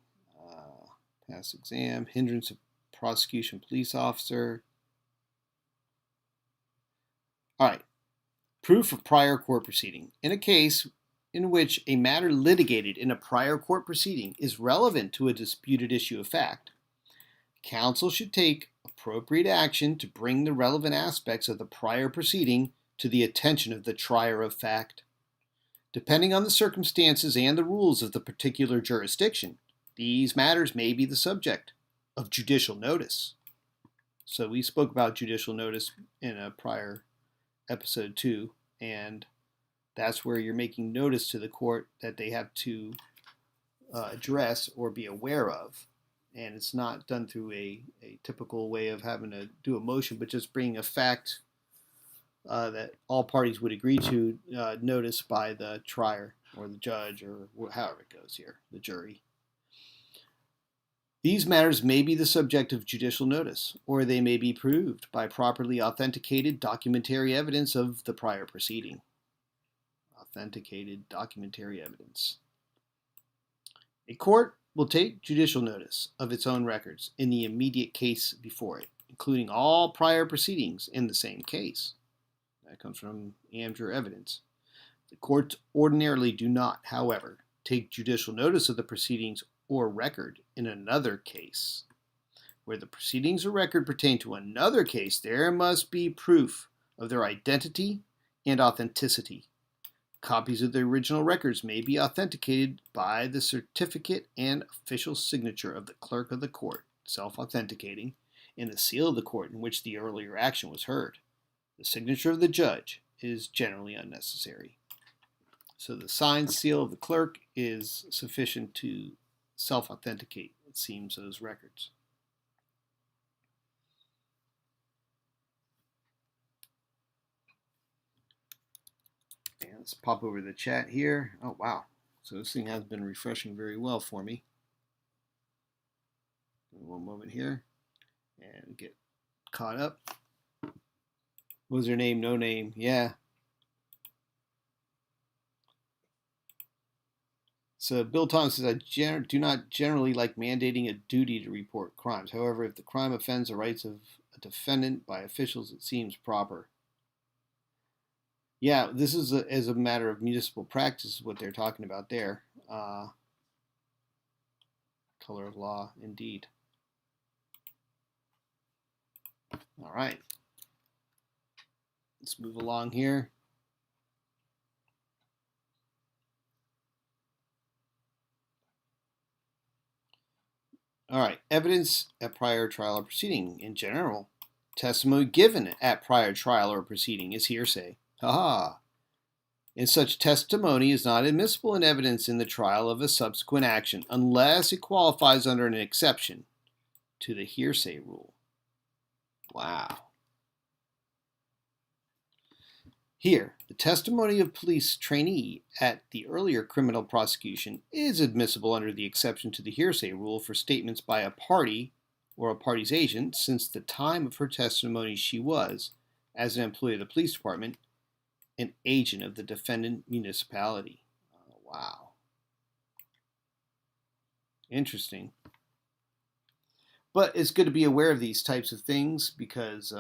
Pass exam, hindrance of prosecution police officer. All right. Proof of prior court proceeding. In a case in which a matter litigated in a prior court proceeding is relevant to a disputed issue of fact, counsel should take appropriate action to bring the relevant aspects of the prior proceeding to the attention of the trier of fact. Depending on the circumstances and the rules of the particular jurisdiction, these matters may be the subject of judicial notice. So we spoke about judicial notice in a prior episode 2, and that's where you're making notice to the court that they have to address or be aware of. And it's not done through a typical way of having to do a motion, but just bringing a fact that all parties would agree to notice by the trier or the judge or however it goes here, the jury. These matters may be the subject of judicial notice, or they may be proved by properly authenticated documentary evidence of the prior proceeding. Authenticated documentary evidence. A court will take judicial notice of its own records in the immediate case before it, including all prior proceedings in the same case. That comes from AmJur evidence. The courts ordinarily do not, however, take judicial notice of the proceedings or record in another case. Where the proceedings or record pertain to another case, there must be proof of their identity and authenticity. Copies of the original records may be authenticated by the certificate and official signature of the clerk of the court, self-authenticating, and the seal of the court in which the earlier action was heard. The signature of the judge is generally unnecessary. So the signed seal of the clerk is sufficient to self-authenticate, it seems, those records. And let's pop over the chat here. Oh, wow. So this thing has been refreshing very well for me. One moment here and get caught up. What was her name? No name. Yeah. So Bill Thomas says, I do not generally like mandating a duty to report crimes. However, if the crime offends the rights of a defendant by officials, it seems proper. Yeah, this is as a matter of municipal practice, what they're talking about there. Color of law, indeed. All right. Let's move along here. All right, evidence at prior trial or proceeding. In general, testimony given at prior trial or proceeding is hearsay. Haha. And such testimony is not admissible in evidence in the trial of a subsequent action unless it qualifies under an exception to the hearsay rule. Wow. Here, the testimony of police trainee at the earlier criminal prosecution is admissible under the exception to the hearsay rule for statements by a party or a party's agent since the time of her testimony she was, as an employee of the police department, an agent of the defendant municipality. Oh, wow. Interesting. But it's good to be aware of these types of things because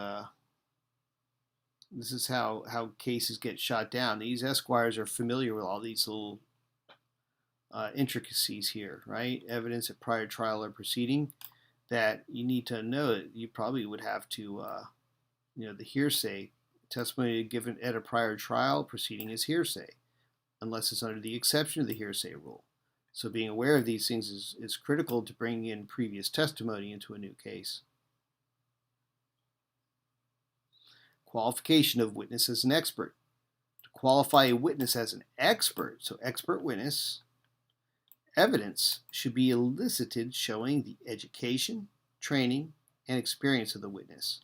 this is how cases get shot down. These esquires are familiar with all these little intricacies here, right? Evidence at prior trial or proceeding that you need to know that you probably would have to, the hearsay testimony given at a prior trial proceeding is hearsay, unless it's under the exception of the hearsay rule. So being aware of these things is critical to bring in previous testimony into a new case. Qualification of witness as an expert. To qualify a witness as an expert, so expert witness, evidence should be elicited showing the education, training, and experience of the witness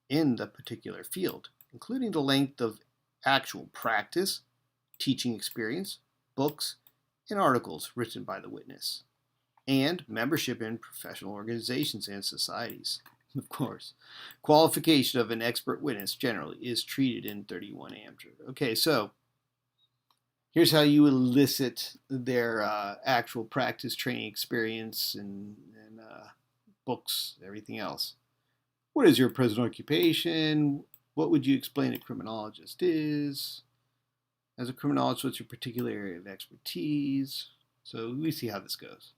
in the particular field, including the length of actual practice, teaching experience, books, and articles written by the witness, and membership in professional organizations and societies. Of course, qualification of an expert witness generally is treated in 31 AmJur. Okay, so here's how you elicit their actual practice, training experience, and books, everything else. What is your present occupation? What would you explain a criminologist is? As a criminologist, what's your particular area of expertise? So we see how this goes.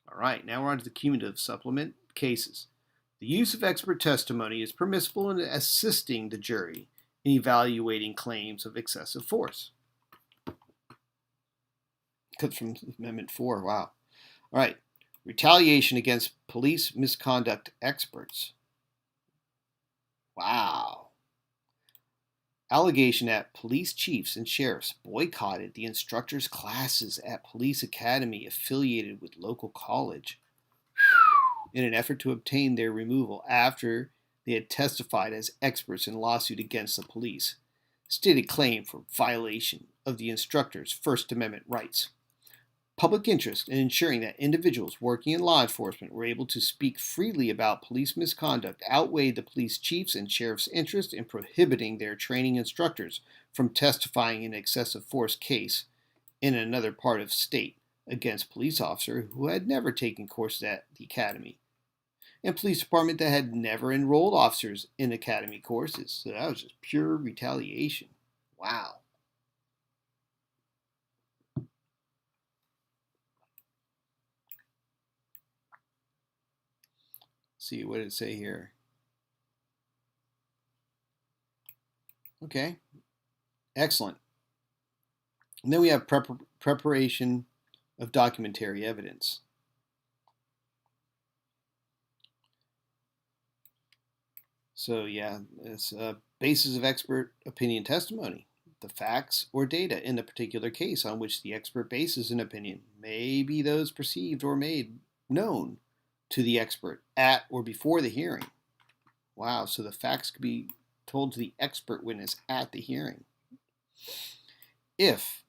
All right, now we're on to the cumulative supplement cases. The use of expert testimony is permissible in assisting the jury in evaluating claims of excessive force. Comes from Amendment 4, wow. All right, retaliation against police misconduct experts. Wow. Allegation that police chiefs and sheriffs boycotted the instructors' classes at police academy affiliated with local college in an effort to obtain their removal after they had testified as experts in a lawsuit against the police. Stated claim for violation of the instructors' First Amendment rights. Public interest in ensuring that individuals working in law enforcement were able to speak freely about police misconduct outweighed the police chiefs and sheriff's interest in prohibiting their training instructors from testifying in an excessive force case in another part of state against police officer who had never taken courses at the academy, and police department that had never enrolled officers in academy courses. So that was just pure retaliation. Wow. See, what did it say here? Okay, excellent. And then we have preparation of documentary evidence. So yeah, it's a basis of expert opinion testimony. The facts or data in the particular case on which the expert bases an opinion may be those perceived or made known to the expert at or before the hearing. Wow, so the facts could be told to the expert witness at the hearing. If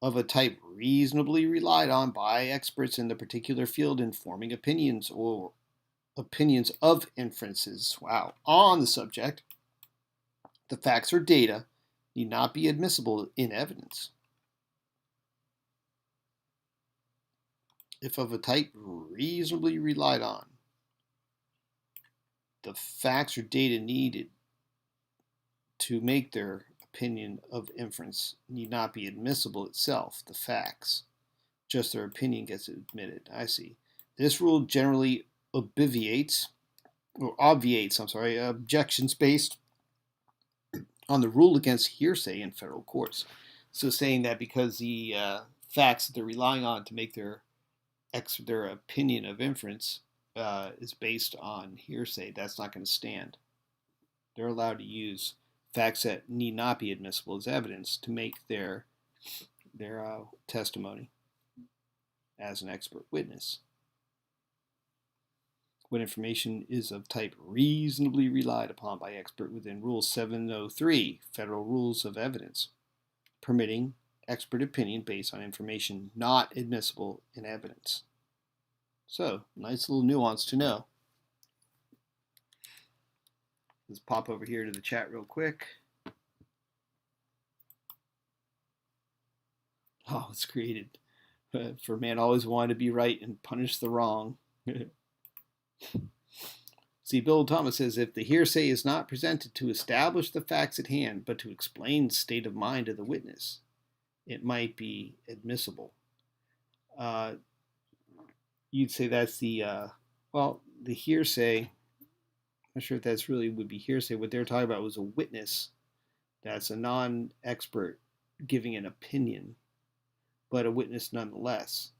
of a type reasonably relied on by experts in the particular field in forming opinions or opinions of inferences, on the subject, the facts or data need not be admissible in evidence. If of a type reasonably relied on, the facts or data needed to make their opinion of inference need not be admissible itself, the facts. Just their opinion gets admitted. I see. This rule generally obviates objections based on the rule against hearsay in federal courts. So saying that because the facts that they're relying on to make their opinion of inference is based on hearsay, that's not going to stand. They're allowed to use facts that need not be admissible as evidence to make their testimony as an expert witness. When information is of type reasonably relied upon by expert within Rule 703, Federal Rules of Evidence, permitting expert opinion based on information not admissible in evidence. So, nice little nuance to know. Let's pop over here to the chat real quick. Oh, it's created. For man always wanted to be right and punish the wrong. See, Bill Thomas says, if the hearsay is not presented to establish the facts at hand, but to explain the state of mind of the witness, it might be admissible. You'd say that's the, the hearsay, I'm not sure if that's really would be hearsay. What they're talking about was a witness that's a non-expert giving an opinion, but a witness nonetheless.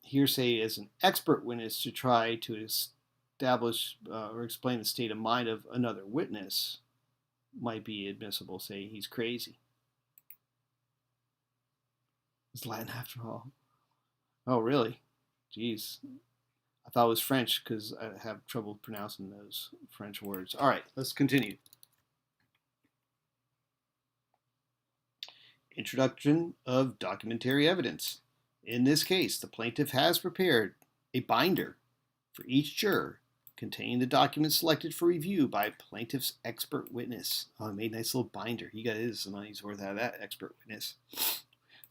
Hearsay is an expert witness to try to establish or explain the state of mind of another witness might be admissible. Say he's crazy. It's Latin after all. Oh, really? Jeez. I thought it was French because I have trouble pronouncing those French words. All right, let's continue. Introduction of documentary evidence. In this case, the plaintiff has prepared a binder for each juror containing the documents selected for review by plaintiff's expert witness. Oh, I made a nice little binder. He got his money's worth out of that expert witness.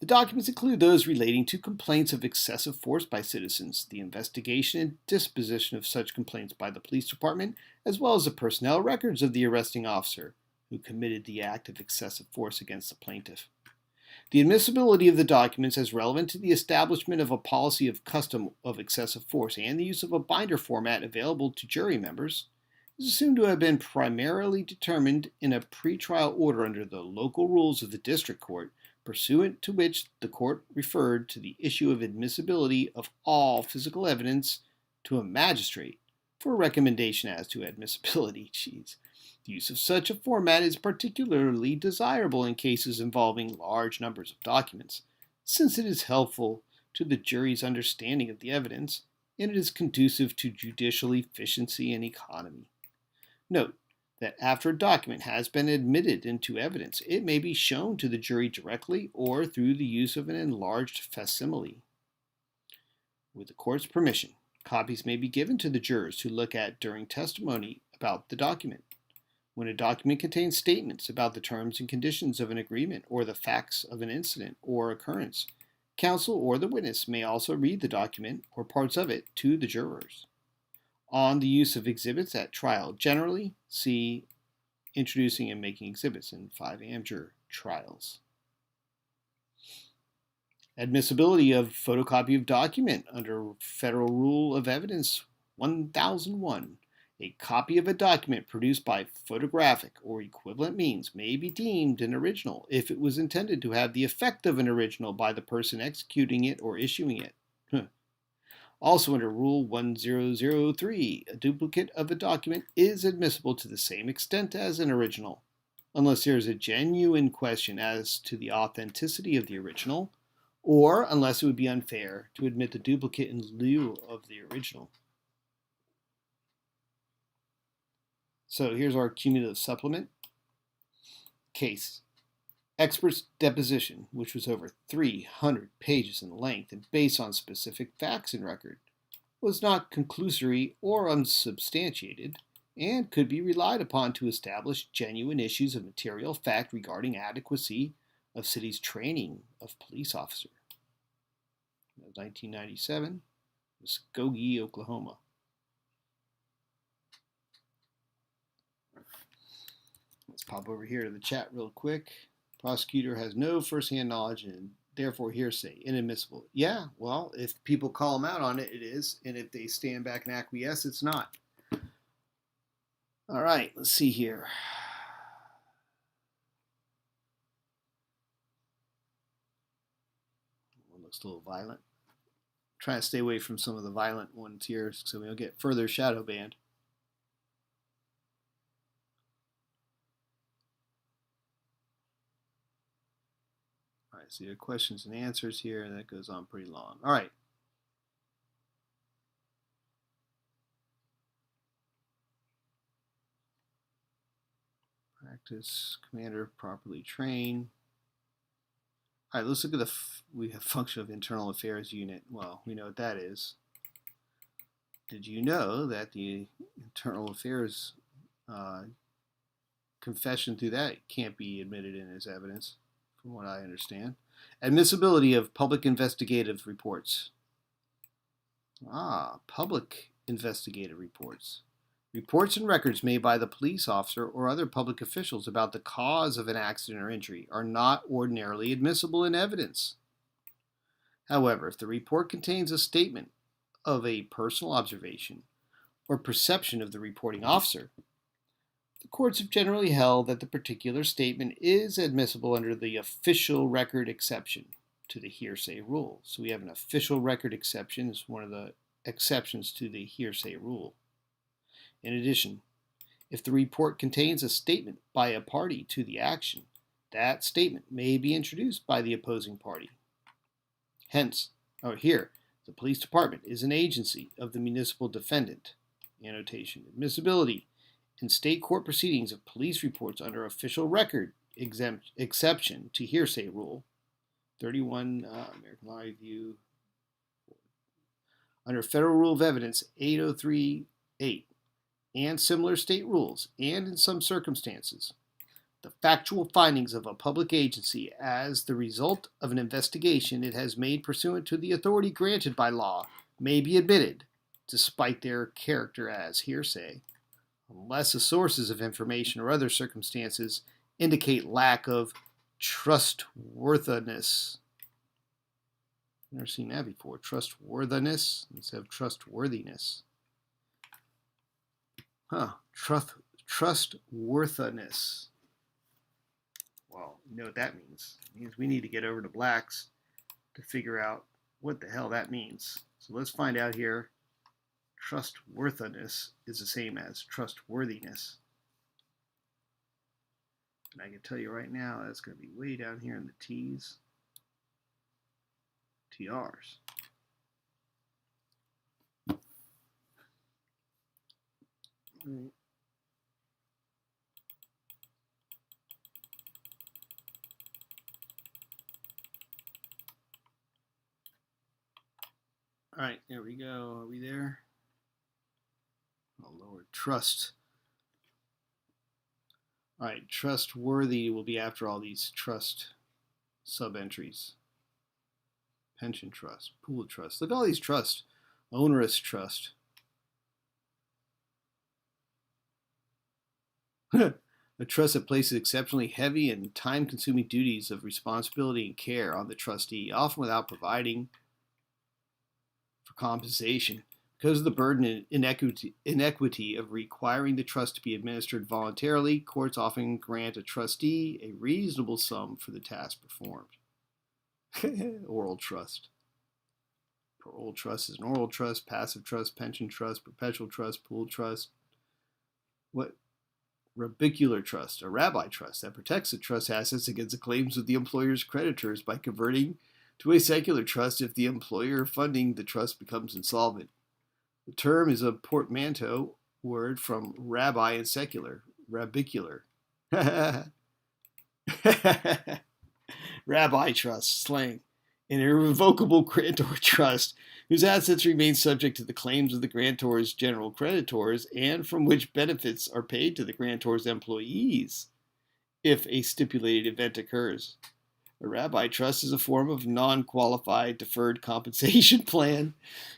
The documents include those relating to complaints of excessive force by citizens, the investigation and disposition of such complaints by the police department, as well as the personnel records of the arresting officer who committed the act of excessive force against the plaintiff. The admissibility of the documents as relevant to the establishment of a policy of custom of excessive force and the use of a binder format available to jury members is assumed to have been primarily determined in a pretrial order under the local rules of the district court, pursuant to which the court referred to the issue of admissibility of all physical evidence to a magistrate for a recommendation as to admissibility. Jeez. The use of such a format is particularly desirable in cases involving large numbers of documents, since it is helpful to the jury's understanding of the evidence, and it is conducive to judicial efficiency and economy. Note that after a document has been admitted into evidence, it may be shown to the jury directly or through the use of an enlarged facsimile. With the court's permission, copies may be given to the jurors to look at during testimony about the document. When a document contains statements about the terms and conditions of an agreement or the facts of an incident or occurrence, counsel or the witness may also read the document or parts of it to the jurors. On the use of exhibits at trial, generally see Introducing and Making Exhibits in 5 AmJur trials. Admissibility of photocopy of document under Federal Rule of Evidence 1001. A copy of a document produced by photographic or equivalent means may be deemed an original if it was intended to have the effect of an original by the person executing it or issuing it. Also under Rule 1003, a duplicate of a document is admissible to the same extent as an original, unless there is a genuine question as to the authenticity of the original, or unless it would be unfair to admit the duplicate in lieu of the original. So here's our cumulative supplement. Case. Expert's deposition, which was over 300 pages in length and based on specific facts in record, was not conclusory or unsubstantiated, and could be relied upon to establish genuine issues of material fact regarding adequacy of city's training of police officer. 1997, Muskogee, Oklahoma. Let's pop over here to the chat real quick. Prosecutor has no first-hand knowledge and therefore hearsay, inadmissible. Yeah, well, if people call them out on it, it is. And if they stand back and acquiesce, it's not. All right, let's see here. One looks a little violent. Trying to stay away from some of the violent ones here so we don't get further shadow banned. All right, so your questions and answers here, and that goes on pretty long. All right. Practice, commander, properly train. All right, let's look at we have function of internal affairs unit. Well, we know what that is. Did you know that the internal affairs confession through that can't be admitted in as evidence, from what I understand? Admissibility of public investigative reports. Public investigative reports. Reports and records made by the police officer or other public officials about the cause of an accident or injury are not ordinarily admissible in evidence. However, if the report contains a statement of a personal observation or perception of the reporting officer, the courts have generally held that the particular statement is admissible under the official record exception to the hearsay rule. So we have an official record exception as one of the exceptions to the hearsay rule. In addition, if the report contains a statement by a party to the action, that statement may be introduced by the opposing party. Hence, here, the police department is an agency of the municipal defendant. Annotation: admissibility in state court proceedings of police reports under official record exception to hearsay rule 31 American Law Review under Federal Rule of Evidence 8038 and similar state rules, and in some circumstances, the factual findings of a public agency as the result of an investigation it has made pursuant to the authority granted by law may be admitted, despite their character as hearsay, unless the sources of information or other circumstances indicate lack of trustworthiness. Never seen that before. Trustworthiness instead of trustworthiness. Trustworthiness. Well, you know what that means. It means we need to get over to Black's to figure out what the hell that means. So let's find out here. Trustworthiness is the same as trustworthiness. And I can tell you right now, that's going to be way down here in the T's, TRs. All right, there we go. Are we there? Oh, Lord. Trust. All right, trustworthy will be after all these trust sub-entries. Pension trust, pool trust. Look at all these trusts. Onerous trust. A trust that places exceptionally heavy and time-consuming duties of responsibility and care on the trustee, often without providing for compensation. Because of the burden and inequity of requiring the trust to be administered voluntarily, courts often grant a trustee a reasonable sum for the task performed. Oral trust. Oral trust is an oral trust, passive trust, pension trust, perpetual trust, pool trust. What? Rabicular trust, a rabbi trust that protects the trust assets against the claims of the employer's creditors by converting to a secular trust if the employer funding the trust becomes insolvent. The term is a portmanteau word from rabbi and secular, rabicular. Rabbi trust, slang. An irrevocable grantor trust whose assets remain subject to the claims of the grantor's general creditors and from which benefits are paid to the grantor's employees if a stipulated event occurs. A rabbi trust is a form of non-qualified deferred compensation plan.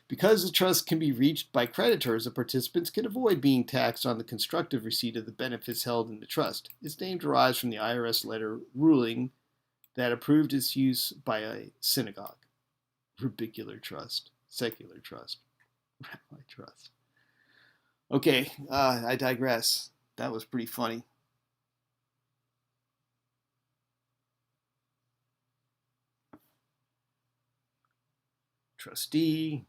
Because the trust can be reached by creditors, the participants can avoid being taxed on the constructive receipt of the benefits held in the trust. Its name derives from the IRS letter ruling that approved its use by a synagogue. Rabicular trust, secular trust, rabbi trust. Okay, I digress. That was pretty funny. Trustee,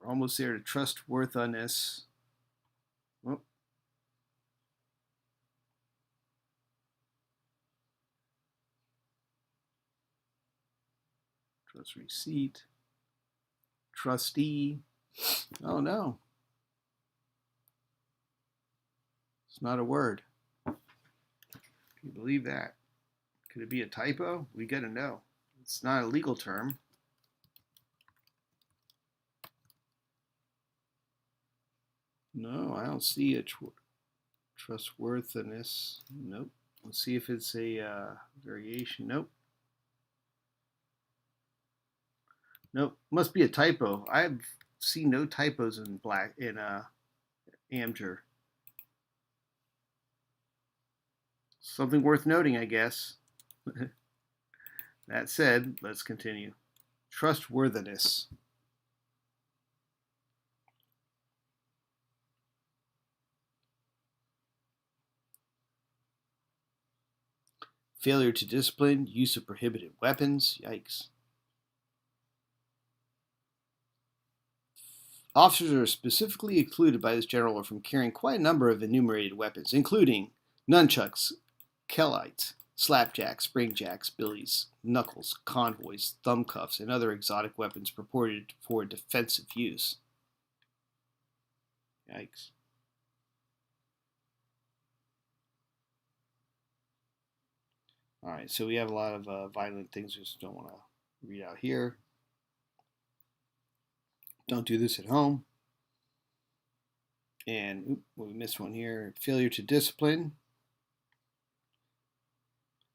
we're almost there to trustworthiness. Oh. Trust receipt, trustee. Oh no, it's not a word. Can you believe that? Could it be a typo? We gotta know. It's not a legal term. No, I don't see a trustworthiness. Nope. Let's see if it's a variation. Nope. Nope. Must be a typo. I see no typos in AmJur. Something worth noting, I guess. That said, let's continue. Trustworthiness. Failure to discipline, use of prohibited weapons. Yikes. Officers are specifically excluded by this general law from carrying quite a number of enumerated weapons, including nunchucks, kellites, slapjacks, springjacks, billies, knuckles, convoys, thumb cuffs, and other exotic weapons purported for defensive use. Yikes. All right, so we have a lot of violent things we just don't want to read out here. Don't do this at home. And we missed one here. Failure to discipline.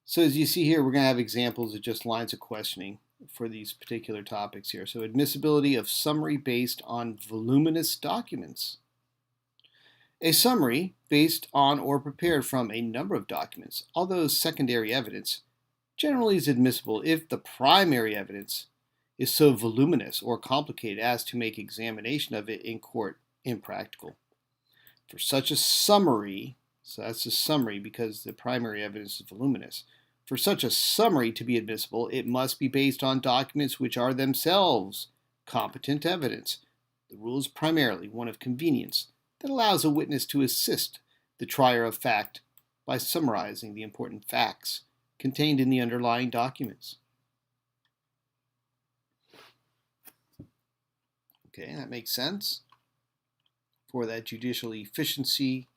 So as you see here, we're going to have examples of just lines of questioning for these particular topics here. So admissibility of summary based on voluminous documents. A summary based on or prepared from a number of documents, although secondary evidence, generally is admissible if the primary evidence is so voluminous or complicated as to make examination of it in court impractical. For such a summary, so that's a summary because the primary evidence is voluminous. For such a summary to be admissible, it must be based on documents which are themselves competent evidence. The rule is primarily one of convenience that allows a witness to assist the trier of fact by summarizing the important facts contained in the underlying documents. Okay, that makes sense for that judicial efficiency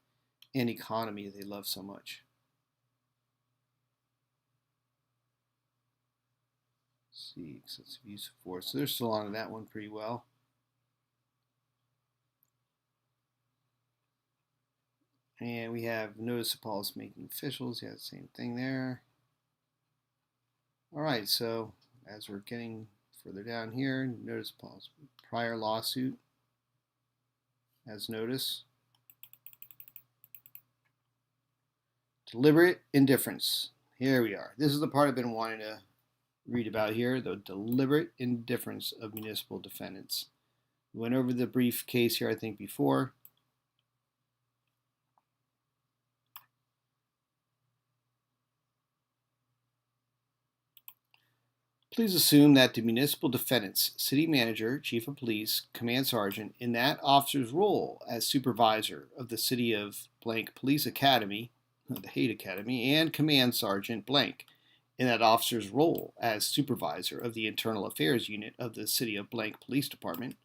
and economy they love so much. Let's see, excessive use of force. So they're still on that one pretty well. And we have notice of policy-making officials. Yeah, the same thing there. All right, so as we're getting further down here, notice of policy, prior lawsuit as notice. Deliberate indifference. Here we are. This is the part I've been wanting to read about here, the deliberate indifference of municipal defendants. We went over the brief case here, I think, before. Please assume that the municipal defendants, city manager, chief of police, command sergeant, in that officer's role as supervisor of the city of blank police academy, the Haight Academy, and command sergeant blank, in that officer's role as supervisor of the internal affairs unit of the city of blank police department,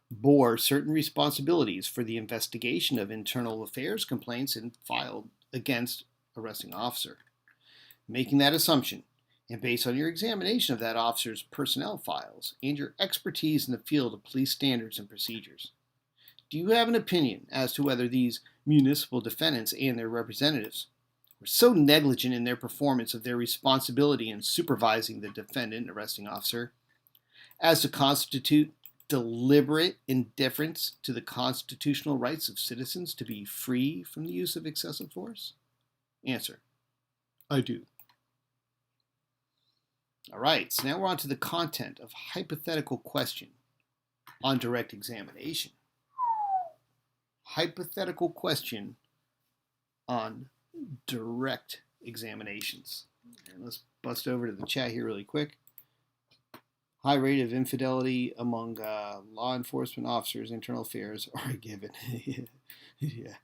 bore certain responsibilities for the investigation of internal affairs complaints and filed against arresting officer. Making that assumption, and based on your examination of that officer's personnel files and your expertise in the field of police standards and procedures, do you have an opinion as to whether these municipal defendants and their representatives were so negligent in their performance of their responsibility in supervising the defendant arresting officer as to constitute deliberate indifference to the constitutional rights of citizens to be free from the use of excessive force? Answer: I do. All right, so now we're on to the content of hypothetical question on direct examination. Hypothetical question on direct examinations. And let's bust over to the chat here really quick. High rate of infidelity among law enforcement officers, internal affairs are a given. Yeah,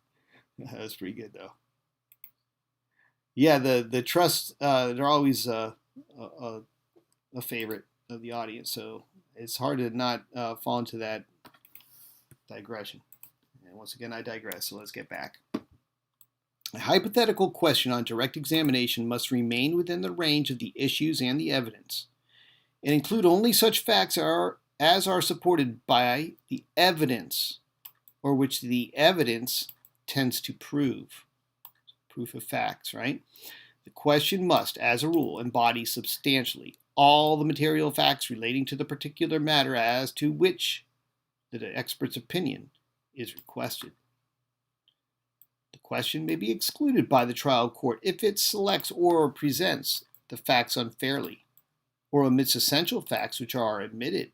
that's pretty good though. Yeah, the trust, they're always a favorite of the audience, so it's hard to not fall into that digression. And once again, I digress, so let's get back. A hypothetical question on direct examination must remain within the range of the issues and the evidence, and include only such facts as are supported by the evidence or which the evidence tends to prove. Proof of facts, right? The question must, as a rule, embody substantially all the material facts relating to the particular matter as to which the expert's opinion is requested. The question may be excluded by the trial court if it selects or presents the facts unfairly, or omits essential facts which are omitted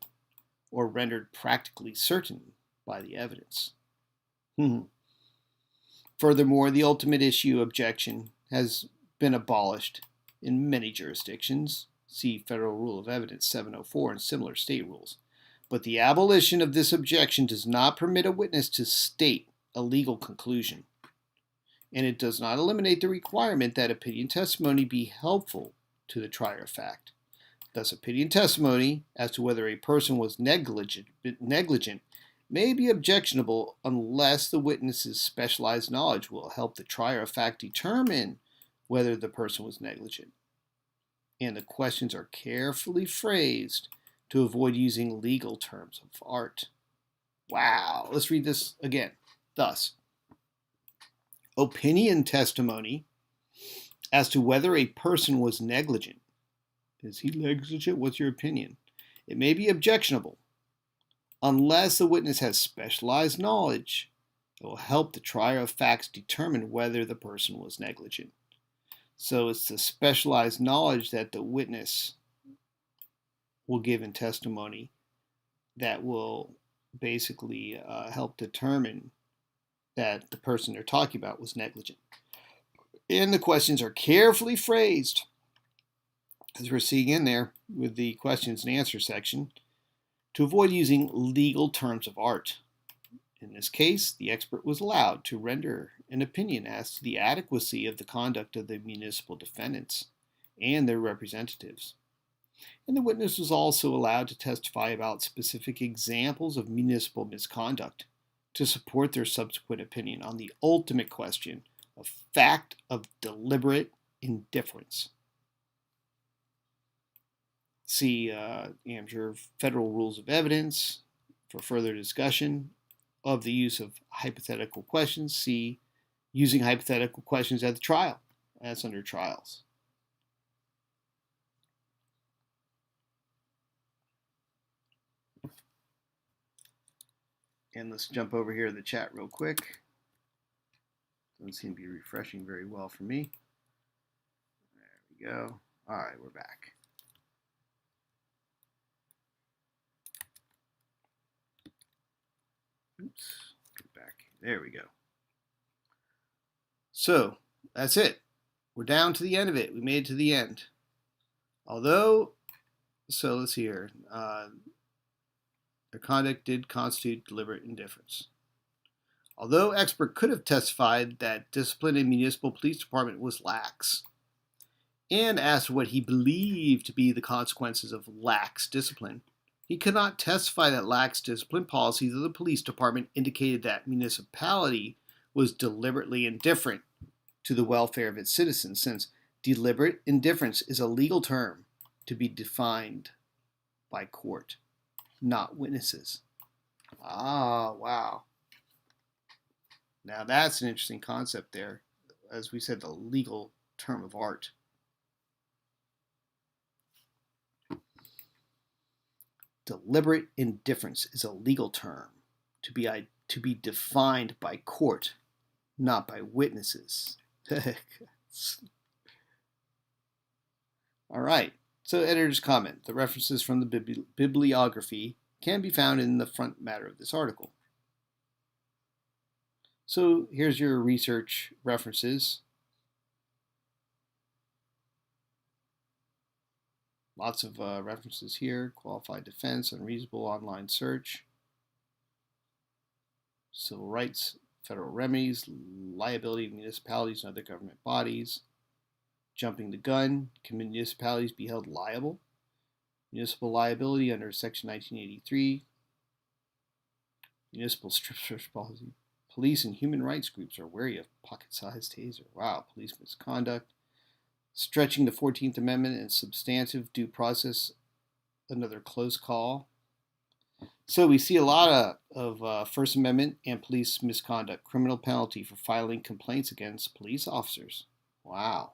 or rendered practically certain by the evidence. Furthermore, the ultimate issue objection has been abolished in many jurisdictions. See Federal Rule of Evidence 704 and similar state rules. But the abolition of this objection does not permit a witness to state a legal conclusion, and it does not eliminate the requirement that opinion testimony be helpful to the trier of fact. Thus, opinion testimony as to whether a person was negligent may be objectionable unless the witness's specialized knowledge will help the trier of fact determine whether the person was negligent. And the questions are carefully phrased to avoid using legal terms of art. Wow, let's read this again. Thus, opinion testimony as to whether a person was negligent. Is he negligent? What's your opinion? It may be objectionable unless the witness has specialized knowledge that will help the trier of facts determine whether the person was negligent. So it's the specialized knowledge that the witness will give in testimony that will basically help determine that the person they're talking about was negligent. And the questions are carefully phrased, as we're seeing in there with the questions and answer section, to avoid using legal terms of art. In this case, the expert was allowed to render an opinion as to the adequacy of the conduct of the municipal defendants and their representatives. And the witness was also allowed to testify about specific examples of municipal misconduct to support their subsequent opinion on the ultimate question of fact of deliberate indifference. See AmJur Federal Rules of Evidence for further discussion of the use of hypothetical questions. See using hypothetical questions at the trial. That's under trials. And let's jump over here to the chat real quick. Doesn't seem to be refreshing very well for me. There we go. All right, we're back. Oops, get back. There we go. So that's it. We're down to the end of it. We made it to the end. Although, so let's see here. Their conduct did constitute deliberate indifference. Although expert could have testified that discipline in municipal police department was lax, and asked what he believed to be the consequences of lax discipline, he could not testify that lax discipline policies of the police department indicated that municipality was deliberately indifferent to the welfare of its citizens, since deliberate indifference is a legal term to be defined by court, not witnesses. Ah, wow. Now that's an interesting concept there. As we said, the legal term of art. Deliberate indifference is a legal term to be defined by court, not by witnesses. All right. So editor's comment. The references from the bibliography can be found in the front matter of this article. So here's your research references. Lots of references here. Qualified defense, unreasonable online search, civil rights, federal remedies, liability of municipalities and other government bodies, jumping the gun, can municipalities be held liable? Municipal liability under Section 1983, municipal strip search policy. Police and human rights groups are wary of pocket-sized taser. Wow, police misconduct. Stretching the 14th Amendment and substantive due process, another close call. So we see a lot of First Amendment and police misconduct, criminal penalty for filing complaints against police officers. Wow.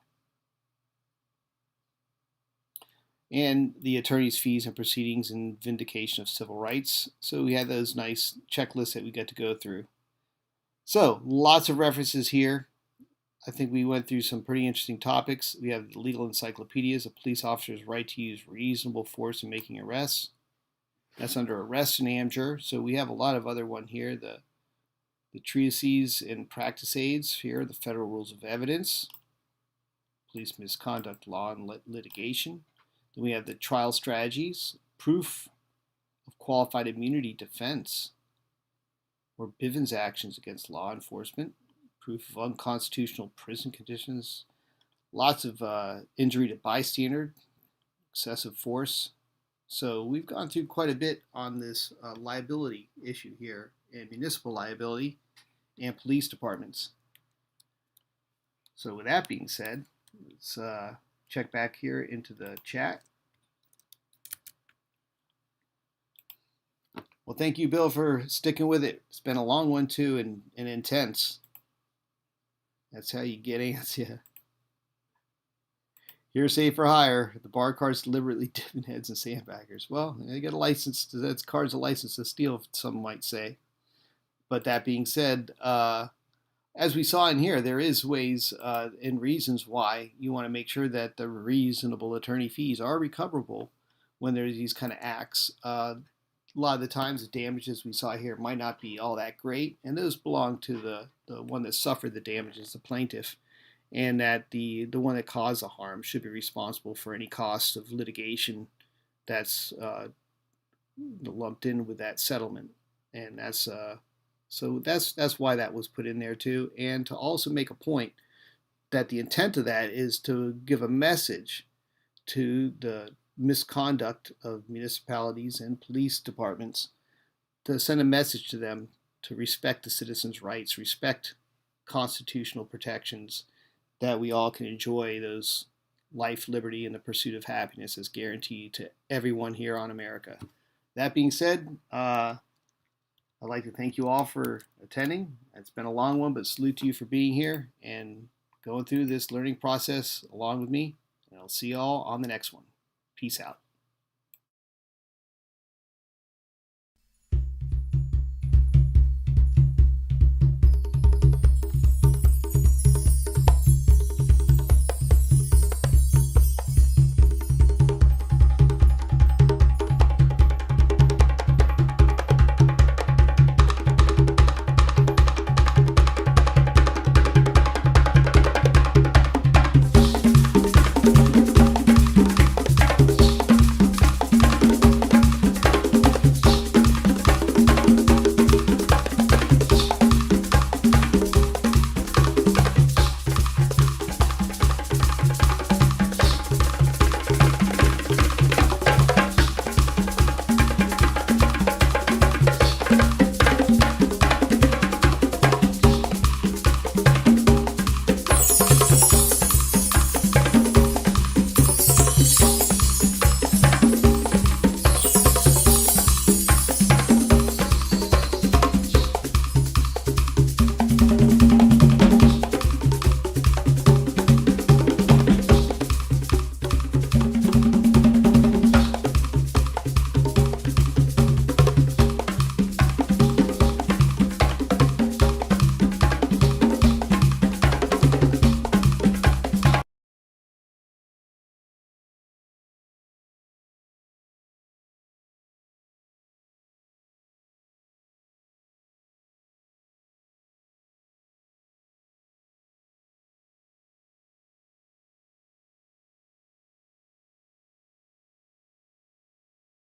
And the attorney's fees and proceedings and vindication of civil rights. So we had those nice checklists that we got to go through. So lots of references here. I think we went through some pretty interesting topics. We have the legal encyclopedias, a police officer's right to use reasonable force in making arrests. That's under arrest and AmJur. So we have a lot of other one here. The treatises and practice aids here, the federal rules of evidence, police misconduct law and litigation. Then we have the trial strategies, proof of qualified immunity defense, or Bivens actions against law enforcement, proof of unconstitutional prison conditions, lots of injury to bystander, excessive force. So we've gone through quite a bit on this liability issue here, and municipal liability and police departments. So with that being said, let's check back here into the chat. Well, thank you, Bill, for sticking with it. It's been a long one, too, and intense. That's how you get antsy. Hearsay for hire. The bar cards deliberately dipping heads and sandbaggers. Well, they get a license. That's cards a license to steal, some might say. But that being said, as we saw in here, there is ways and reasons why you want to make sure that the reasonable attorney fees are recoverable when there's these kind of acts. A lot of the times the damages we saw here might not be all that great, and those belong to the one that suffered the damages, the plaintiff, and that the one that caused the harm should be responsible for any cost of litigation that's lumped in with that settlement. And that's why that was put in there too, and to also make a point that the intent of that is to give a message to the misconduct of municipalities and police departments, to send a message to them to respect the citizens' rights, respect constitutional protections, that we all can enjoy those life, liberty, and the pursuit of happiness as guaranteed to everyone here on America. That being said, I'd like to thank you all for attending. It's been a long one, but salute to you for being here and going through this learning process along with me. And I'll see you all on the next one. Peace out.